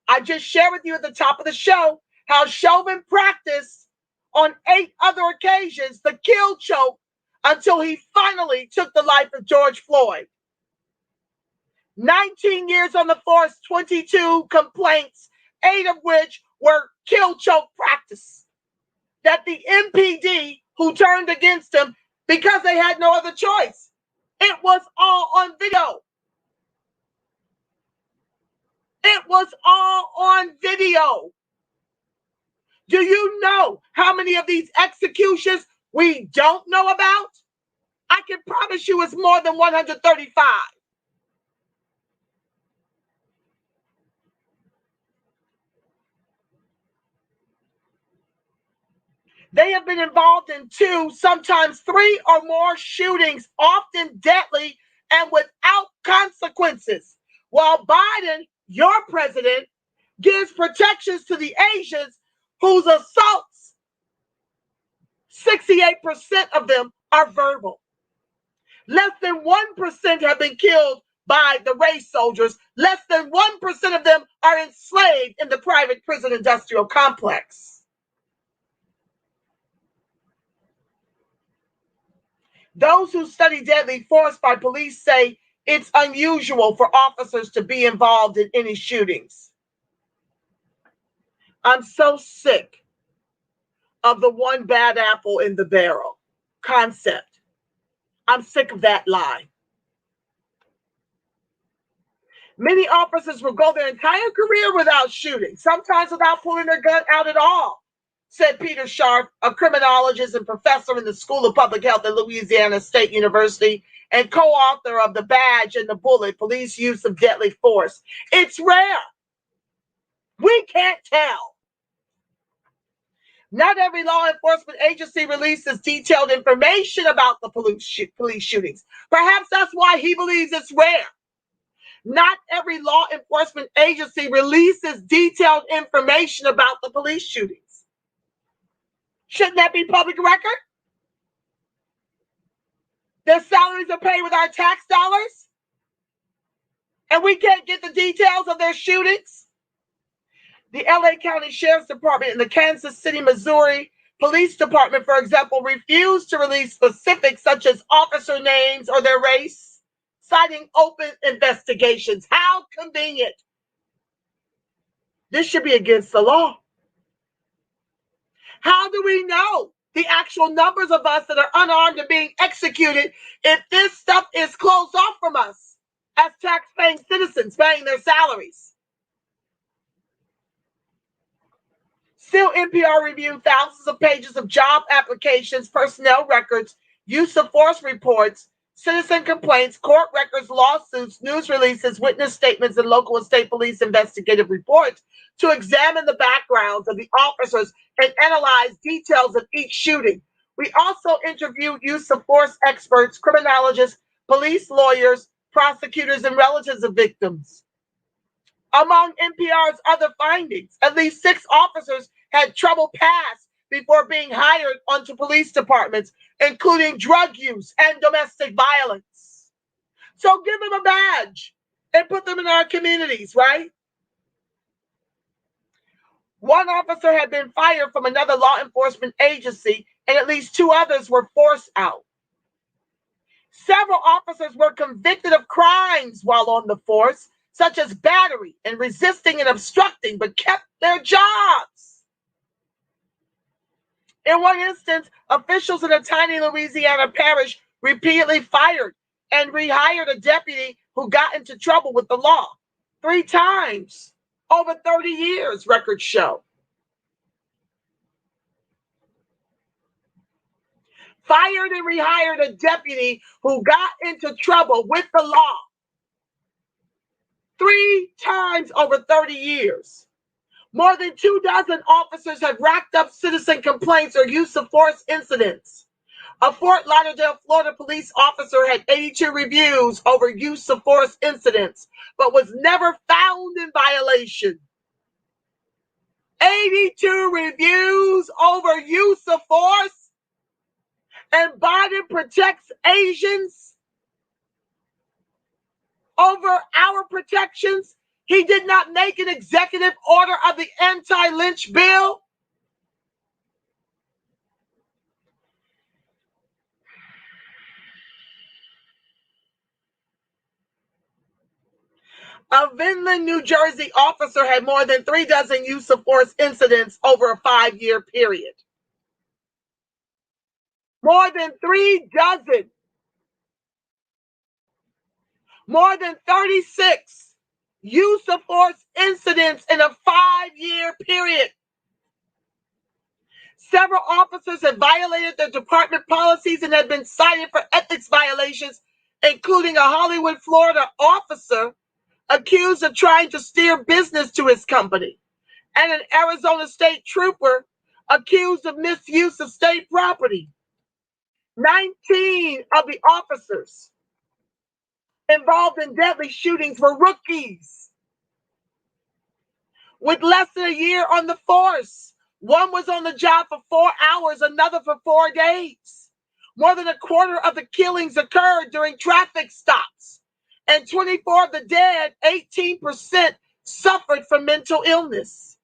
I just shared with you at the top of the show how Chauvin practiced on 8 other occasions the kill choke until he finally took the life of George Floyd. 19 years on the force, 22 complaints, 8 of which were kill choke practice that the MPD who turned against him because they had no other choice. It was all on video. It was all on video. Do you know how many of these executions we don't know about? I can promise you it's more than 135. They have been involved in 2, sometimes 3 or more shootings, often deadly and without consequences. While Biden, your president, gives protections to the Asians whose assaults, 68% of them are verbal. Less than 1% have been killed by the race soldiers. Less than 1% of them are enslaved in the private prison industrial complex. Those who study deadly force by police say it's unusual for officers to be involved in any shootings. I'm so sick of the one bad apple in the barrel concept. I'm sick of that lie. Many officers will go their entire career without shooting, sometimes without pulling their gun out at all, said Peter Sharp, a criminologist and professor in the School of Public Health at Louisiana State University and co-author of The Badge and the Bullet, Police Use of Deadly Force. It's rare. We can't tell. Not every law enforcement agency releases detailed information about the police shootings. Perhaps that's why he believes it's rare. Not every law enforcement agency releases detailed information about the police shootings. Shouldn't that be public record? Their salaries are paid with our tax dollars, and we can't get the details of their shootings. The LA County Sheriff's Department and the Kansas City, Missouri Police Department, for example, refused to release specifics such as officer names or their race, citing open investigations. How convenient. This should be against the law. How do we know the actual numbers of us that are unarmed and being executed if this stuff is closed off from us as tax-paying citizens paying their salaries? Still, NPR reviewed thousands of pages of job applications, personnel records, use of force reports, citizen complaints, court records, lawsuits, news releases, witness statements, and local and state police investigative reports to examine the backgrounds of the officers and analyze details of each shooting. We also interviewed use of force experts, criminologists, police lawyers, prosecutors, and relatives of victims. Among NPR's other findings, at least 6 officers had trouble passed before being hired onto police departments, including drug use and domestic violence. So give them a badge and put them in our communities, right? One officer had been fired from another law enforcement agency, and at least 2 others were forced out. Several officers were convicted of crimes while on the force, such as battery and resisting and obstructing, but kept their jobs. In one instance, officials in a tiny Louisiana parish repeatedly fired and rehired a deputy who got into trouble with the law 3 times over 30 years, records show. Fired and rehired a deputy who got into trouble with the law 3 times over 30 years. More than 24 officers have racked up citizen complaints or use of force incidents. A Fort Lauderdale, Florida police officer had 82 reviews over use of force incidents, but was never found in violation. 82 reviews over use of force, and Biden protects Asians over our protections. He did not make an executive order of the anti-lynch bill. A Vinland, New Jersey officer had more than 36 use of force incidents over a 5-year period. More than 36. More than 36 use of force incidents in a 5-year period. Several officers have violated their department policies and have been cited for ethics violations, including a Hollywood, Florida officer accused of trying to steer business to his company, and an Arizona state trooper accused of misuse of state property. 19 of the officers involved in deadly shootings were rookies with less than a year on the force. One was on the job for 4 hours, another for 4 days. More than a quarter of the killings occurred during traffic stops, and 24 of the dead, 18%, suffered from mental illness.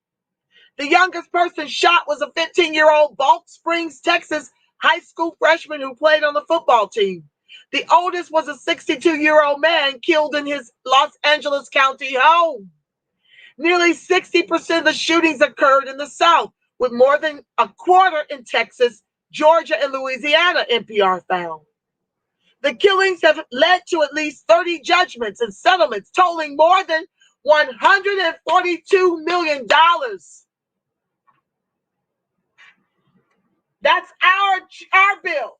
The youngest person shot was a 15-year-old Balch Springs, Texas high school freshman who played on the football team. The oldest was a 62-year-old man killed in his Los Angeles County home. Nearly 60% of the shootings occurred in the South, with more than a quarter in Texas, Georgia, and Louisiana, NPR found. The killings have led to at least 30 judgments and settlements totaling more than $142 million. That's our bill.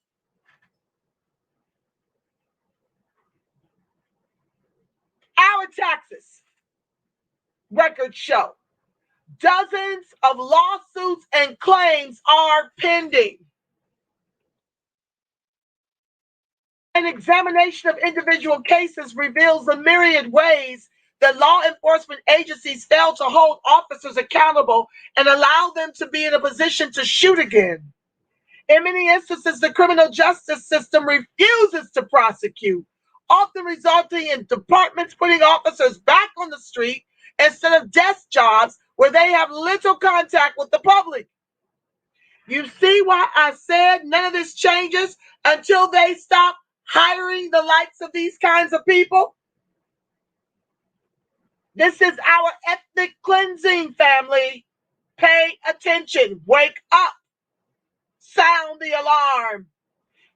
Our taxes. Records show dozens of lawsuits and claims are pending. An examination of individual cases reveals the myriad ways that law enforcement agencies fail to hold officers accountable and allow them to be in a position to shoot again. In many instances, the criminal justice system refuses to prosecute, often resulting in departments putting officers back on the street instead of desk jobs where they have little contact with the public. You see why I said none of this changes until they stop hiring the likes of these kinds of people? This is our ethnic cleansing, family. Pay attention. Wake up. Sound the alarm.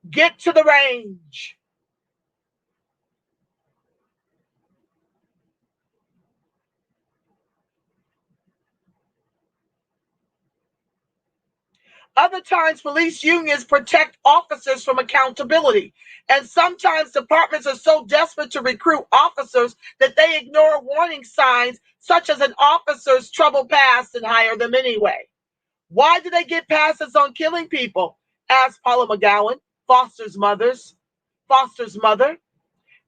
Get to the range. Other times, police unions protect officers from accountability. And sometimes departments are so desperate to recruit officers that they ignore warning signs such as an officer's troubled past and hire them anyway. Why do they get passes on killing people? Asked Paula McGowan, Foster's mother.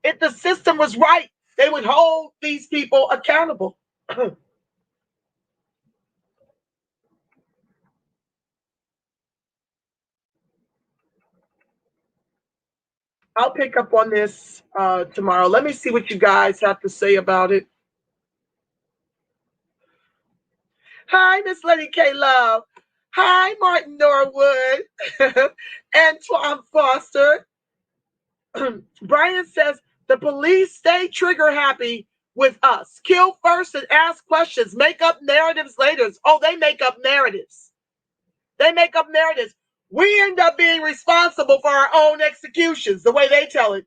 If the system was right, they would hold these people accountable. I'll pick up on this tomorrow. Let me see what you guys have to say about it. Hi, Miss Letty K. Love. Hi, Martin Norwood. Antoine Foster. Brian says, the police stay trigger happy with us. Kill first and ask questions. Make up narratives later. Oh, they make up narratives. We end up being responsible for our own executions, the way they tell it.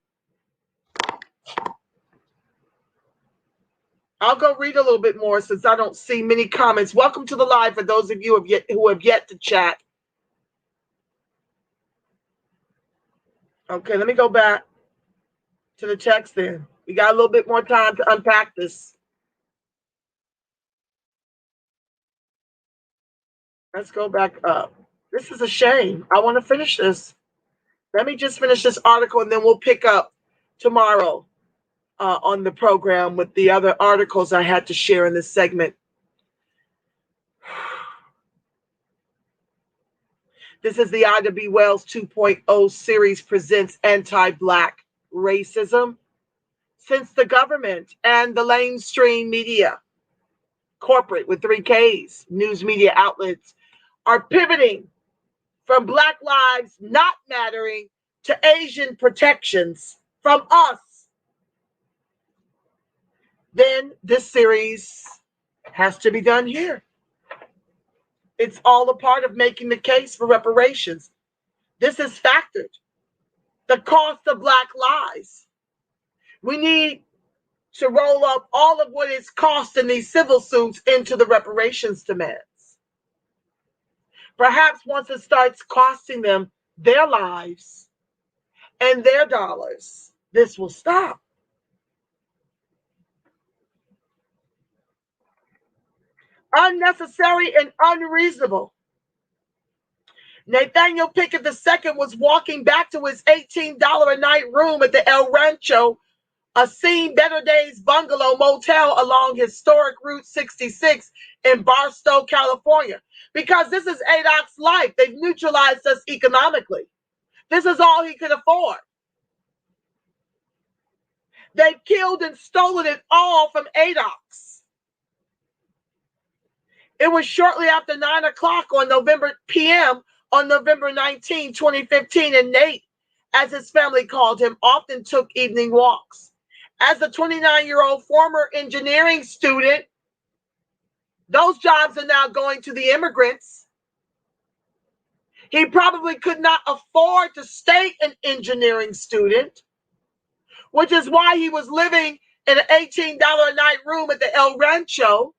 I'll go read a little bit more since I don't see many comments. Welcome to the live for those of you who have yet to chat. Okay, let me go back to the text then. We got a little bit more time to unpack this. Let's go back up. This is a shame. I want to finish this. Let me just finish this article and then we'll pick up tomorrow on the program with the other articles I had to share in this segment. This is the Ida B. Wells 2.0 series presents anti-Black racism. Since the government and the mainstream media, corporate with 3 Ks, news media outlets, are pivoting from Black lives not mattering to Asian protections from us, then this series has to be done here. It's all a part of making the case for reparations. This is factored. The cost of Black lives. We need to roll up all of what it's costing these civil suits into the reparations demands. Perhaps once it starts costing them their lives and their dollars, this will stop. Unnecessary and unreasonable. Nathaniel Pickett II was walking back to his $18 a night room at the El Rancho, a Seen Better Days bungalow motel along historic Route 66 in Barstow, California. Because this is ADOC's life. They've neutralized us economically. This is all he could afford. They've killed and stolen it all from ADOC's. It was shortly after 9 o'clock on p.m. on November 19, 2015, and Nate, as his family called him, often took evening walks. As a 29-year-old former engineering student, those jobs are now going to the immigrants. He probably could not afford to stay an engineering student, which is why he was living in an $18 a night room at the El Rancho.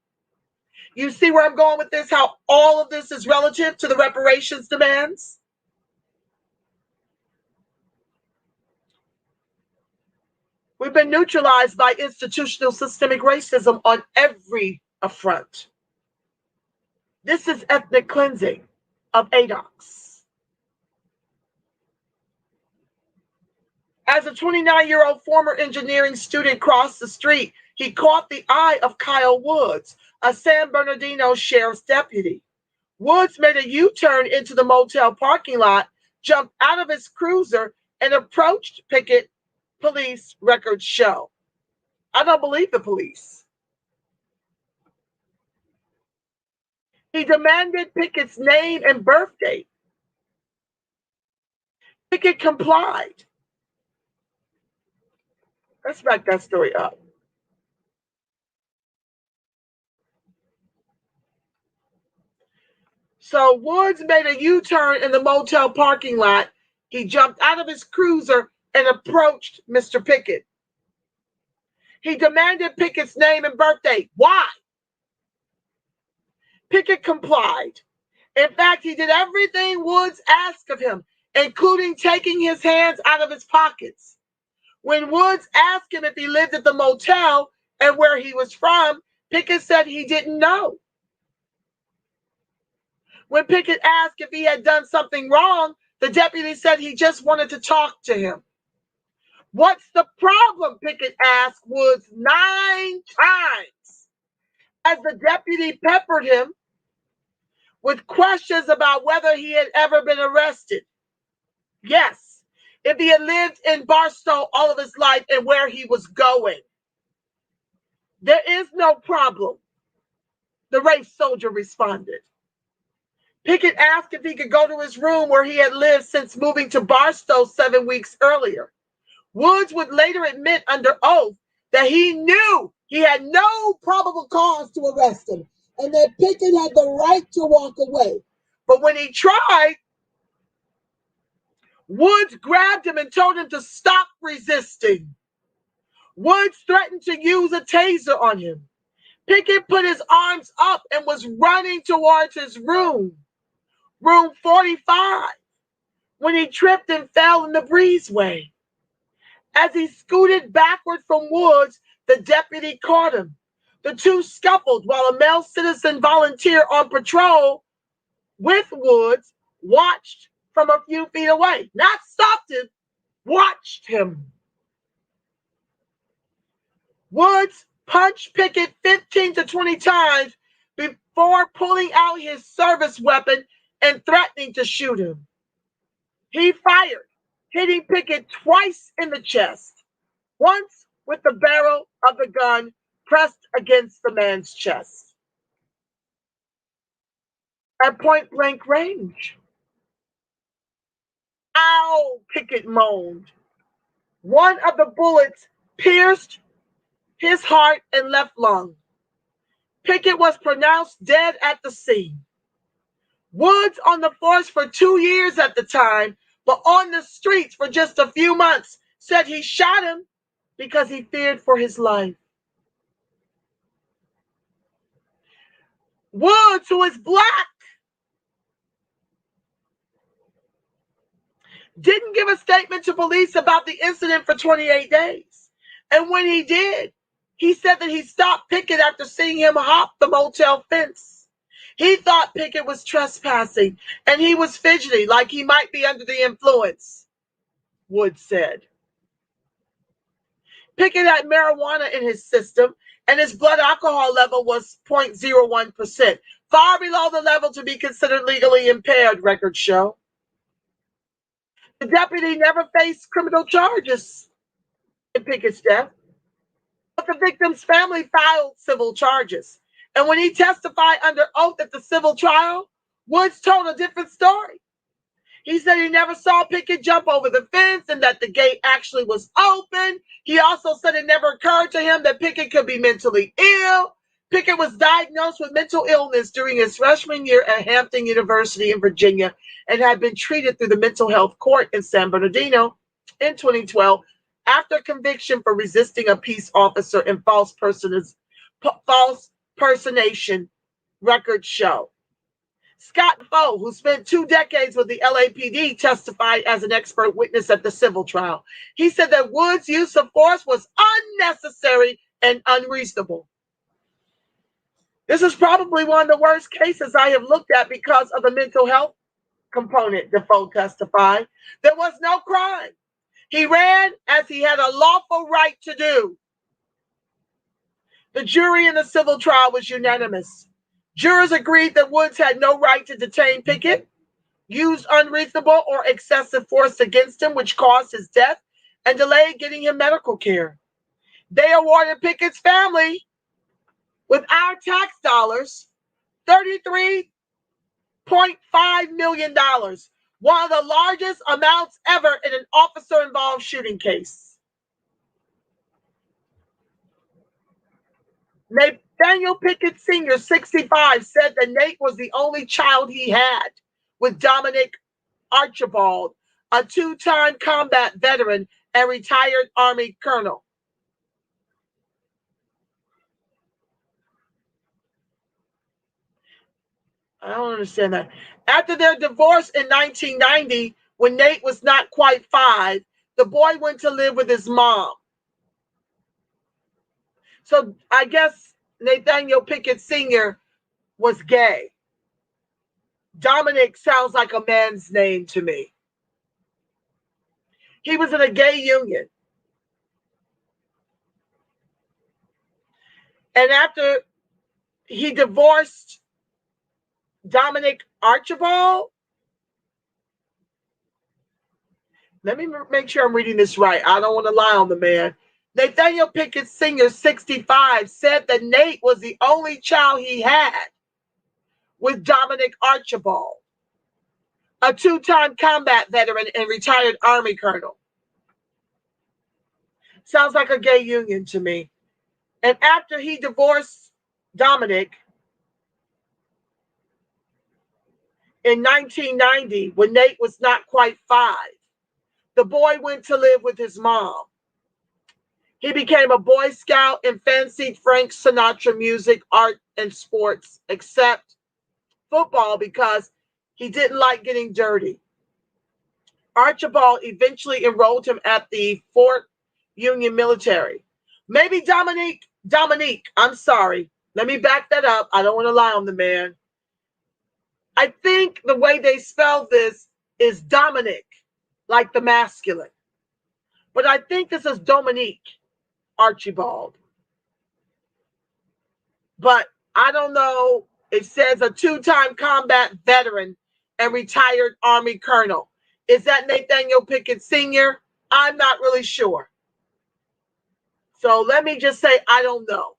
You see where I'm going with this, how all of this is relative to the reparations demands? We've been neutralized by institutional systemic racism on every front. This is ethnic cleansing of ADOCs. As a 29-year-old former engineering student crossed the street, he caught the eye of Kyle Woods, a San Bernardino sheriff's deputy. Woods made a U-turn into the motel parking lot, jumped out of his cruiser, and approached Pickett, police records show. I don't believe the police. He demanded Pickett's name and birth date. Pickett complied. Let's back that story up. So Woods made a U-turn in the motel parking lot. He jumped out of his cruiser and approached Mr. Pickett. He demanded Pickett's name and birthday. Why? Pickett complied. In fact, he did everything Woods asked of him, including taking his hands out of his pockets. When Woods asked him if he lived at the motel and where he was from, Pickett said he didn't know. When Pickett asked if he had done something wrong, the deputy said he just wanted to talk to him. What's the problem? Pickett asked Woods 9 times as the deputy peppered him with questions about whether he had ever been arrested. Yes, if he had lived in Barstow all of his life and where he was going. There is no problem, the race soldier responded. Pickett asked if he could go to his room where he had lived since moving to Barstow 7 weeks earlier. Woods would later admit under oath that he knew he had no probable cause to arrest him and that Pickett had the right to walk away. But when he tried, Woods grabbed him and told him to stop resisting. Woods threatened to use a taser on him. Pickett put his arms up and was running towards his room, room 45, when he tripped and fell in the breezeway. As he scooted backward from Woods, the deputy caught him. The two scuffled while a male citizen volunteer on patrol with Woods watched from a few feet away. Not stopped him, watched him. Woods punched Pickett 15 to 20 times before pulling out his service weapon and threatening to shoot him. He fired, hitting Pickett twice in the chest, once with the barrel of the gun pressed against the man's chest. At point-blank range. Ow, Pickett moaned. One of the bullets pierced his heart and left lung. Pickett was pronounced dead at the scene. Woods on the force for 2 years at the time, but on the streets for just a few months, said he shot him because he feared for his life. Woods, who is black, didn't give a statement to police about the incident for 28 days. And when he did, he said that he stopped Pickett after seeing him hop the motel fence. He thought Pickett was trespassing, and he was fidgety, like he might be under the influence, Woods said. Pickett had marijuana in his system, and his blood alcohol level was 0.01%, far below the level to be considered legally impaired, records show. The deputy never faced criminal charges in Pickett's death, but the victim's family filed civil charges. And when he testified under oath at the civil trial, Woods told a different story. He said he never saw Pickett jump over the fence and that the gate actually was open. He also said it never occurred to him that Pickett could be mentally ill. Pickett was diagnosed with mental illness during his freshman year at Hampton University in Virginia and had been treated through the mental health court in San Bernardino in 2012 after conviction for resisting a peace officer and false personation, records show. Scott Foe, who spent 2 decades with the LAPD, testified as an expert witness at the civil trial. He said that Woods' use of force was unnecessary and unreasonable. This is probably one of the worst cases I have looked at because of the mental health component, Defoe testified. There was no crime. He ran as he had a lawful right to do. The jury in the civil trial was unanimous. Jurors agreed that Woods had no right to detain Pickett, used unreasonable or excessive force against him, which caused his death, and delayed getting him medical care. They awarded Pickett's family, with our tax dollars, $33.5 million, one of the largest amounts ever in an officer-involved shooting case. Nathaniel Pickett Sr., 65, said that Nate was the only child he had with Dominic Archibald, a 2-time combat veteran and retired Army colonel. I don't understand that. After their divorce in 1990, when Nate was not quite 5, the boy went to live with his mom. So I guess Nathaniel Pickett Sr. was gay. Dominic sounds like a man's name to me. He was in a gay union. And after he divorced Dominic Archibald, let me make sure I'm reading this right. I don't want to lie on the man. Nathaniel Pickett Sr., 65, said that Nate was the only child he had with Dominic Archibald, a 2-time combat veteran and retired Army colonel. Sounds like a gay union to me. And after he divorced Dominic in 1990, when Nate was not quite 5, the boy went to live with his mom. He became a Boy Scout and fancied Frank Sinatra music, art, and sports, except football because he didn't like getting dirty. Archibald eventually enrolled him at the Fort Union military. Maybe Dominique, I'm sorry. Let me back that up. I don't want to lie on the man. I think the way they spell this is Dominic, like the masculine. But I think this is Dominique Archibald. But I don't know. It says a 2-time combat veteran and retired Army colonel. Is that Nathaniel Pickett Sr.? I'm not really sure. So let me just say I don't know.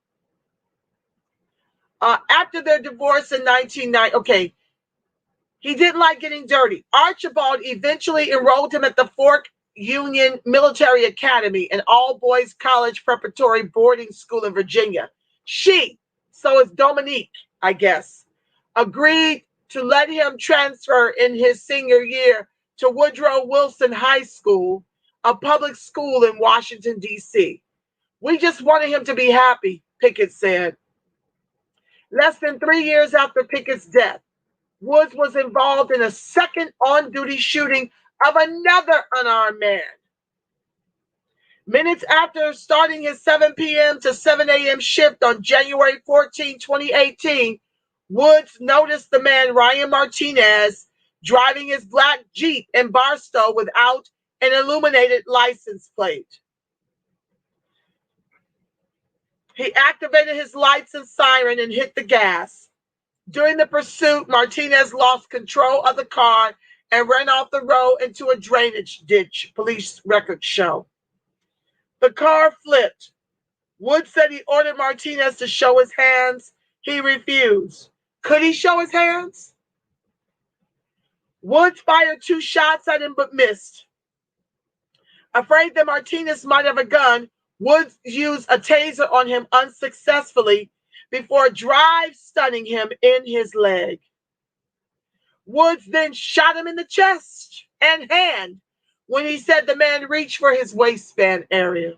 After their divorce in 1990, okay, he didn't like getting dirty. Archibald eventually enrolled him at the Fort Union Military Academy, an all-boys college preparatory boarding school in Virginia. So it's Dominique, I guess, agreed to let him transfer in his senior year to Woodrow Wilson High School, a public school in Washington, D.C. We just wanted him to be happy, Pickett said. Less than 3 years after Pickett's death, Woods was involved in a second on-duty shooting of another unarmed man. Minutes after starting his 7 p.m. to 7 a.m. shift on January 14, 2018, Woods noticed the man Ryan Martinez driving his black Jeep in Barstow without an illuminated license plate. He activated his lights and siren and hit the gas. During the pursuit, Martinez lost control of the car and ran off the road into a drainage ditch, police records show. The car flipped. Woods said he ordered Martinez to show his hands. He refused. Could he show his hands? Woods fired 2 shots at him but missed. Afraid that Martinez might have a gun, Woods used a taser on him unsuccessfully before drive stunning him in his leg. Woods then shot him in the chest and hand when he said the man reached for his waistband area.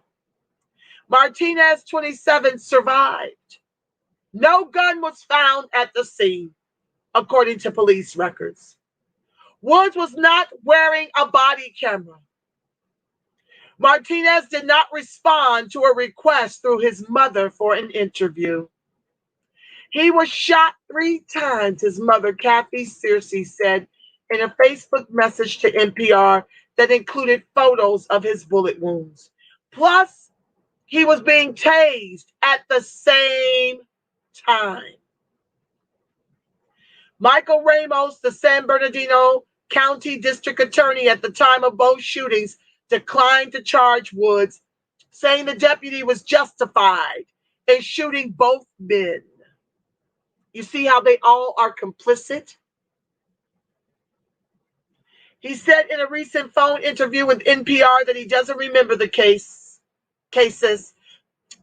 Martinez, 27, survived. No gun was found at the scene, according to police records. Woods was not wearing a body camera. Martinez did not respond to a request through his mother for an interview. He was shot 3 times, his mother, Kathy Searcy, said in a Facebook message to NPR that included photos of his bullet wounds. Plus, he was being tased at the same time. Michael Ramos, the San Bernardino County District Attorney at the time of both shootings, declined to charge Woods, saying the deputy was justified in shooting both men. You see how they all are complicit? He said in a recent phone interview with NPR that he doesn't remember the cases,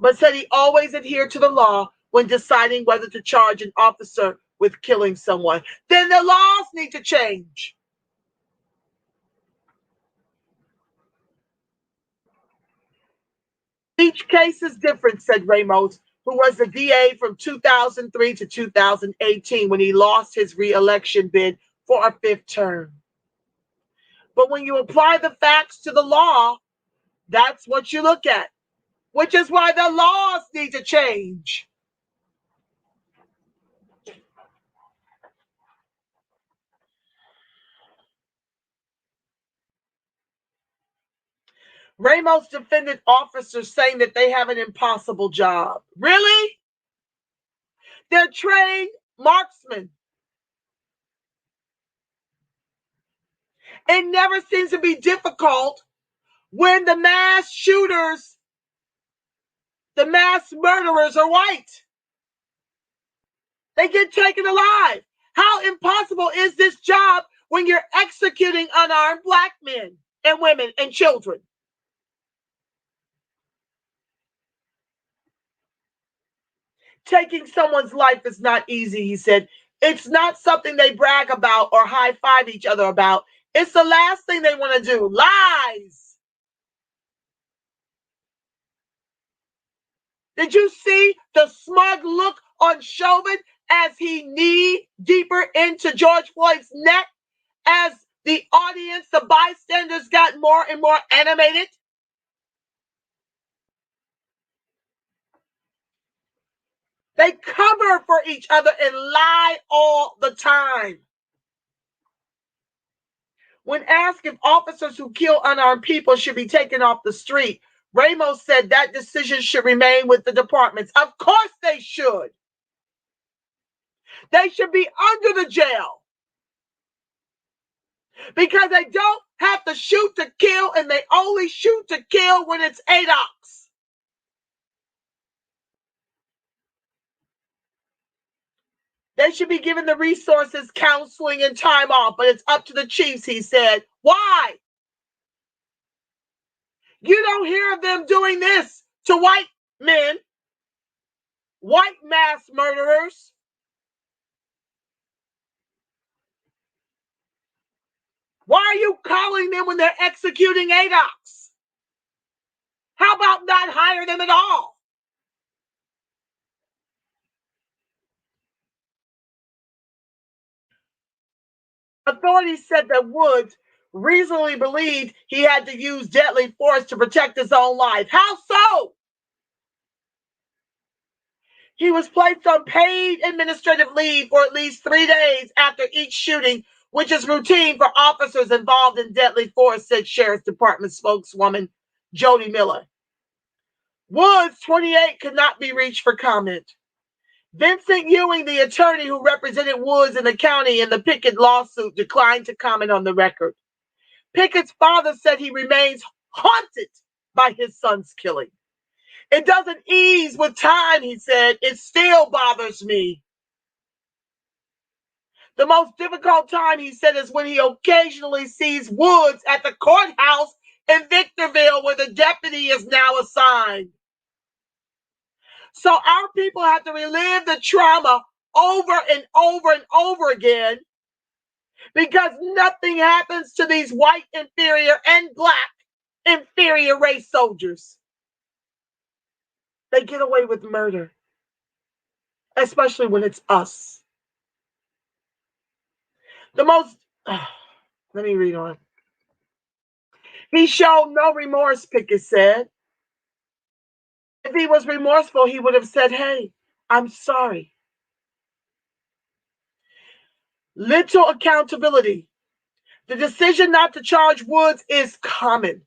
but said he always adhered to the law when deciding whether to charge an officer with killing someone. Then the laws need to change. Each case is different, said Ramos, who was the DA from 2003 to 2018 when he lost his re-election bid for a 5th term. But when you apply the facts to the law, that's what you look at, which is why the laws need to change. Ramos defended officers, saying that they have an impossible job. Really? They're trained marksmen. It never seems to be difficult when the mass shooters, the mass murderers are white. They get taken alive. How impossible is this job when you're executing unarmed black men and women and children? Taking someone's life is not easy, he said. It's not something they brag about or high-five each other about. It's the last thing they want to do. Lies. Did you see the smug look on Chauvin as he kneed deeper into George Floyd's neck as the audience, the bystanders, got more and more animated? They cover for each other and lie all the time. When asked if officers who kill unarmed people should be taken off the street, Ramos said that decision should remain with the departments. Of course they should. They should be under the jail. Because they don't have to shoot to kill, and they only shoot to kill when it's ADOX. They should be given the resources, counseling, and time off, but it's up to the chiefs, he said. Why? You don't hear of them doing this to white men, white mass murderers. Why are you calling them when they're executing ADOX? How about not hire them at all? Authorities said that Woods reasonably believed he had to use deadly force to protect his own life. How so? He was placed on paid administrative leave for at least 3 days after each shooting, which is routine for officers involved in deadly force, said Sheriff's Department spokeswoman Jody Miller. Woods, 28, could not be reached for comment. Vincent Ewing, the attorney who represented Woods in the county in the Pickett lawsuit, declined to comment on the record. Pickett's father said he remains haunted by his son's killing. It doesn't ease with time, he said. It still bothers me. The most difficult time, he said, is when he occasionally sees Woods at the courthouse in Victorville, where the deputy is now assigned. So our people have to relive the trauma over and over and over again because nothing happens to these white inferior and black inferior race soldiers. They get away with murder, especially when it's us. Let me read on. He showed no remorse, Pickett said. If he was remorseful, he would have said, hey, I'm sorry. Little accountability. The decision not to charge Woods is common.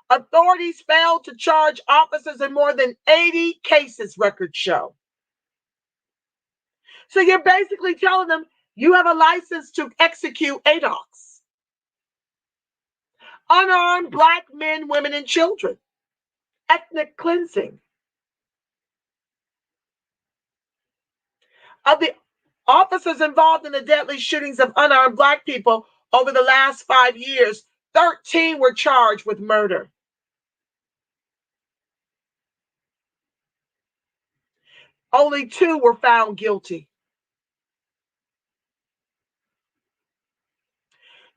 Authorities failed to charge officers in more than 80 cases, records show. So you're basically telling them you have a license to execute ADOCs. Unarmed black men, women, and children. Ethnic cleansing. Of the officers involved in the deadly shootings of unarmed black people over the last 5 years, 13 were charged with murder. Only 2 were found guilty.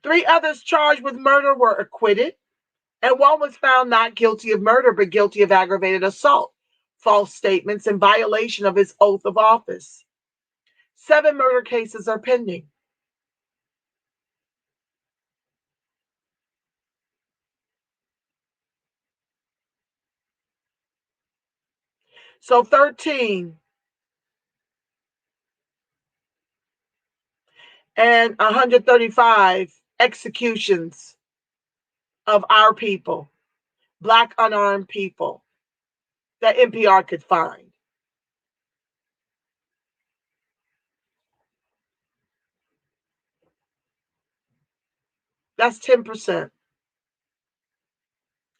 3 others charged with murder were acquitted, and 1 was found not guilty of murder, but guilty of aggravated assault, false statements, and violation of his oath of office. 7 murder cases are pending. So 13 and 135 executions of our people, black unarmed people, that NPR could find. That's 10%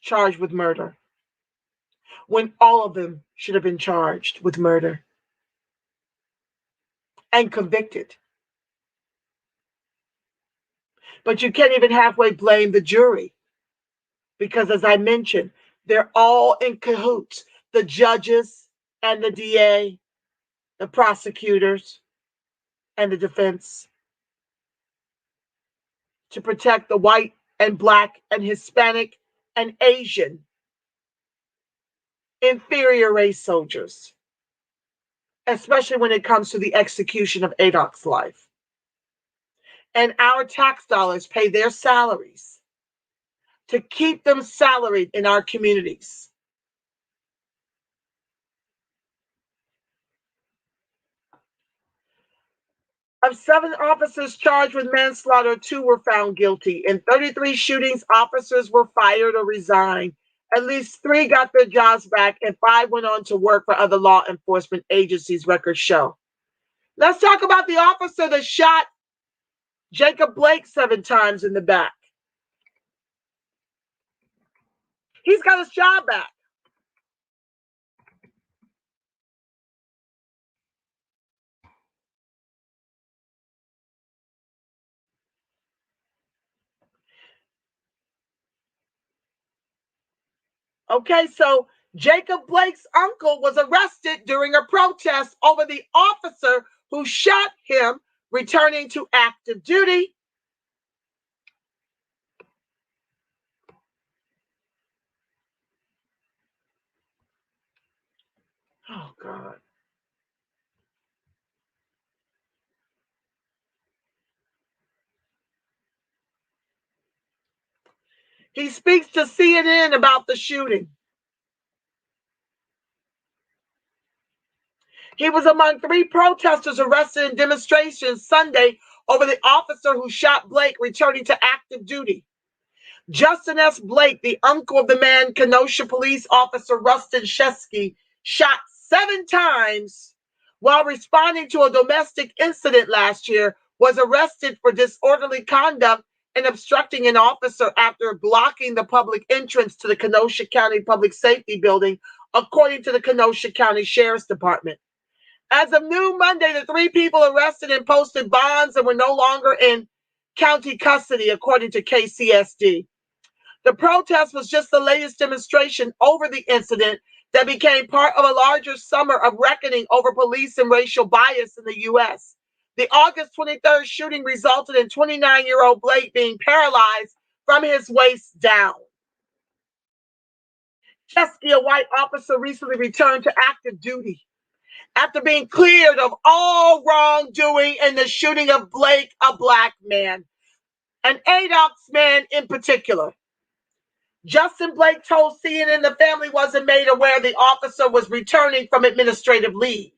charged with murder, when all of them should have been charged with murder and convicted. But you can't even halfway blame the jury because, as I mentioned, they're all in cahoots. The judges and the DA, the prosecutors and the defense, to protect the white and black and Hispanic and Asian inferior race soldiers, especially when it comes to the execution of ADOC's life. And our tax dollars pay their salaries to keep them salaried in our communities. Of 7 officers charged with manslaughter, 2 were found guilty. In 33 shootings, officers were fired or resigned. At least 3 got their jobs back, and 5 went on to work for other law enforcement agencies, records show. Let's talk about the officer that shot Jacob Blake 7 times in the back. He's got his job back. Okay, so Jacob Blake's uncle was arrested during a protest over the officer who shot him returning to active duty. Oh, God. He speaks to CNN about the shooting. He was among 3 protesters arrested in demonstrations Sunday over the officer who shot Blake returning to active duty. Justin S. Blake, the uncle of the man Kenosha police officer Rustin Shesky shot 7 times while responding to a domestic incident last year, was arrested for disorderly conduct and obstructing an officer after blocking the public entrance to the Kenosha County Public Safety Building, according to the Kenosha County Sheriff's Department. As of noon Monday, the 3 people arrested and posted bonds and were no longer in county custody, according to KCSD. The protest was just the latest demonstration over the incident that became part of a larger summer of reckoning over police and racial bias in the U.S. The August 23rd shooting resulted in 29-year-old Blake being paralyzed from his waist down. Chesky, a white officer, recently returned to active duty after being cleared of all wrongdoing in the shooting of Blake, a black man, an ADOX man in particular. Justin Blake told CNN the family wasn't made aware the officer was returning from administrative leave.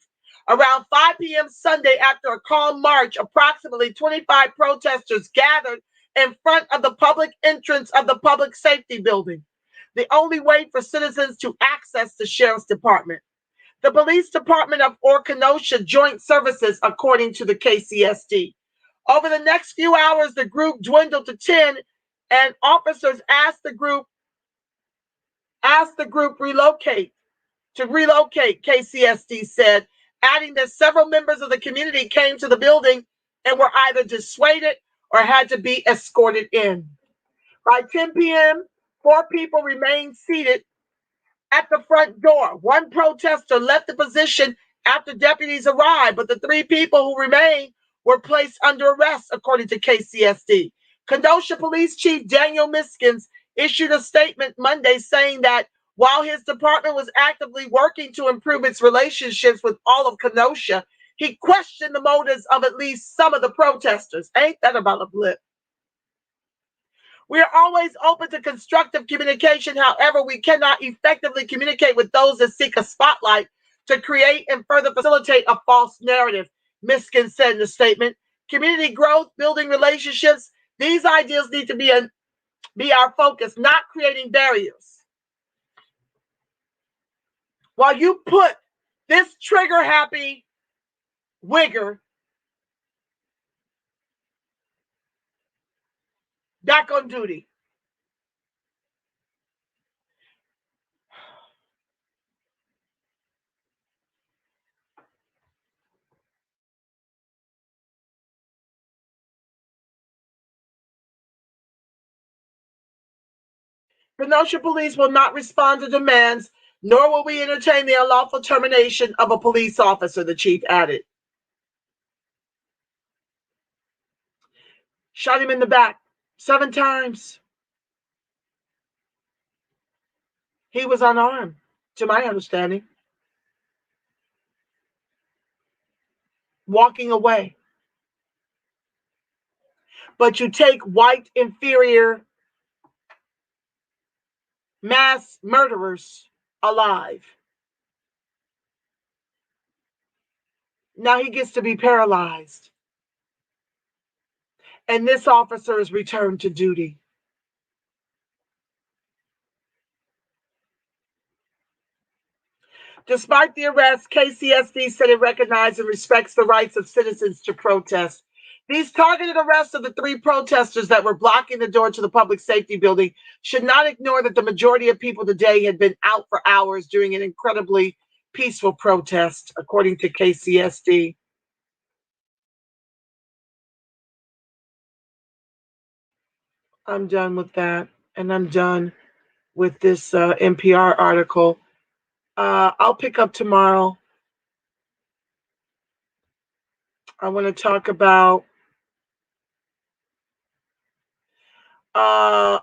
Around 5 p.m. Sunday, after a calm march, approximately 25 protesters gathered in front of the public entrance of the public safety building, the only way for citizens to access the sheriff's department. The police department of Kenosha Joint Services, according to the KCSD. Over the next few hours, the group dwindled to 10, and officers asked the group relocate, KCSD said, adding that several members of the community came to the building and were either dissuaded or had to be escorted in. By 10 p.m., 4 people remained seated at the front door. 1 protester left the position after deputies arrived, but the 3 people who remained were placed under arrest, according to KCSD. Kenosha Police Chief Daniel Miskins issued a statement Monday saying that while his department was actively working to improve its relationships with all of Kenosha, he questioned the motives of at least some of the protesters. Ain't that about a blip? We are always open to constructive communication. However, we cannot effectively communicate with those that seek a spotlight to create and further facilitate a false narrative, Miskin said in the statement. Community growth, building relationships, these ideas need to be our focus, not creating barriers. While you put this trigger-happy wigger back on duty. Kenosha police will not respond to demands, nor will we entertain the unlawful termination of a police officer, the chief added. Shot him in the back 7 times. He was unarmed, to my understanding. Walking away. But you take white, inferior, mass murderers alive. Now he gets to be paralyzed. And this officer is returned to duty. Despite the arrest, KCSD said it recognizes and respects the rights of citizens to protest. These targeted arrests of the 3 protesters that were blocking the door to the public safety building should not ignore that the majority of people today had been out for hours during an incredibly peaceful protest, according to KCSD. I'm done with that, and I'm done with this NPR article. I'll pick up tomorrow. I want to talk about on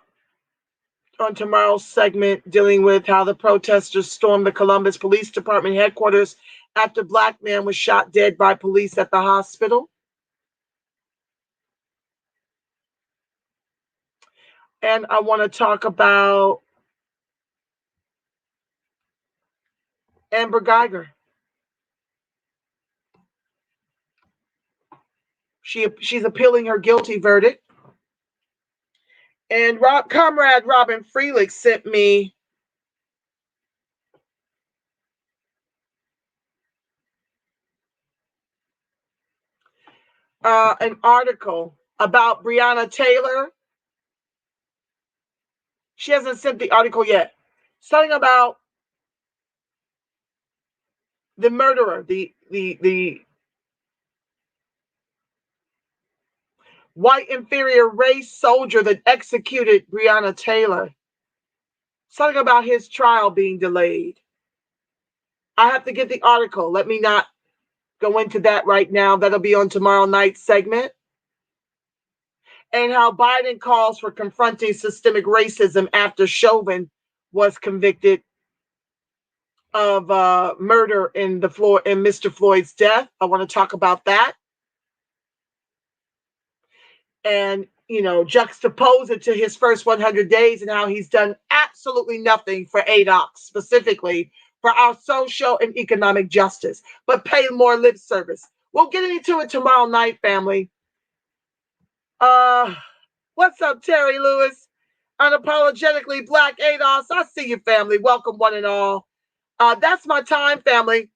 tomorrow's segment dealing with how the protesters stormed the Columbus Police Department headquarters after Black man was shot dead by police at the hospital. And I want to talk about Amber Guyger. She's appealing her guilty verdict. And Comrade Robin Freelick sent me an article about Breonna Taylor. She hasn't sent the article yet. Something about the murderer, the white inferior race soldier that executed Breonna Taylor. Something about his trial being delayed. I have to get the article. Let me not go into that right now. That'll be on tomorrow night's segment. And how Biden calls for confronting systemic racism after Chauvin was convicted of murder in Mr. Floyd's death. I want to talk about that. And, juxtapose it to his first 100 days and how he's done absolutely nothing for ADOC, specifically for our social and economic justice, but pay more lip service. We'll get into it tomorrow night, family. What's up, Terry Lewis? Unapologetically Black ADOS. I see you, family. Welcome, one and all. That's my time, family.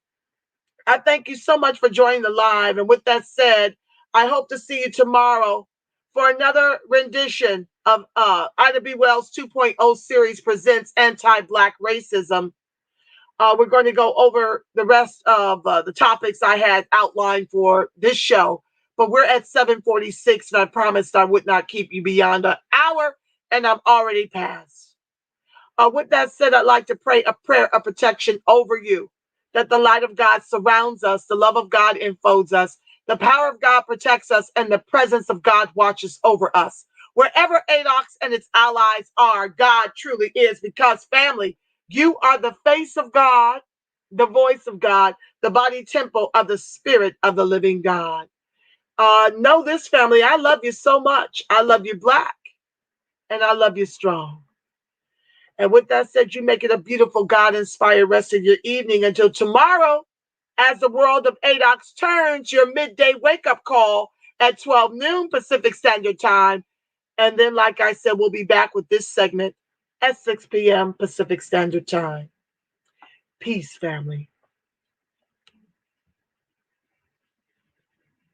I thank you so much for joining the live. And with that said, I hope to see you tomorrow for another rendition of Ida B. Wells 2.0 series presents Anti-Black Racism. We're going to go over the rest of the topics I had outlined for this show. But we're at 7:46, and I promised I would not keep you beyond an hour, and I'm already past. With that said, I'd like to pray a prayer of protection over you, that the light of God surrounds us, the love of God enfolds us, the power of God protects us, and the presence of God watches over us. Wherever ADOX and its allies are, God truly is, because, family, you are the face of God, the voice of God, the body temple of the Spirit of the living God. Know this, family, I love you so much. I love you Black, and I love you strong. And with that said, you make it a beautiful God-inspired rest of your evening until tomorrow, as the world of ADOX turns, your midday wake-up call at 12 noon Pacific Standard Time. And then, like I said, we'll be back with this segment at 6 p.m. Pacific Standard Time. Peace, family.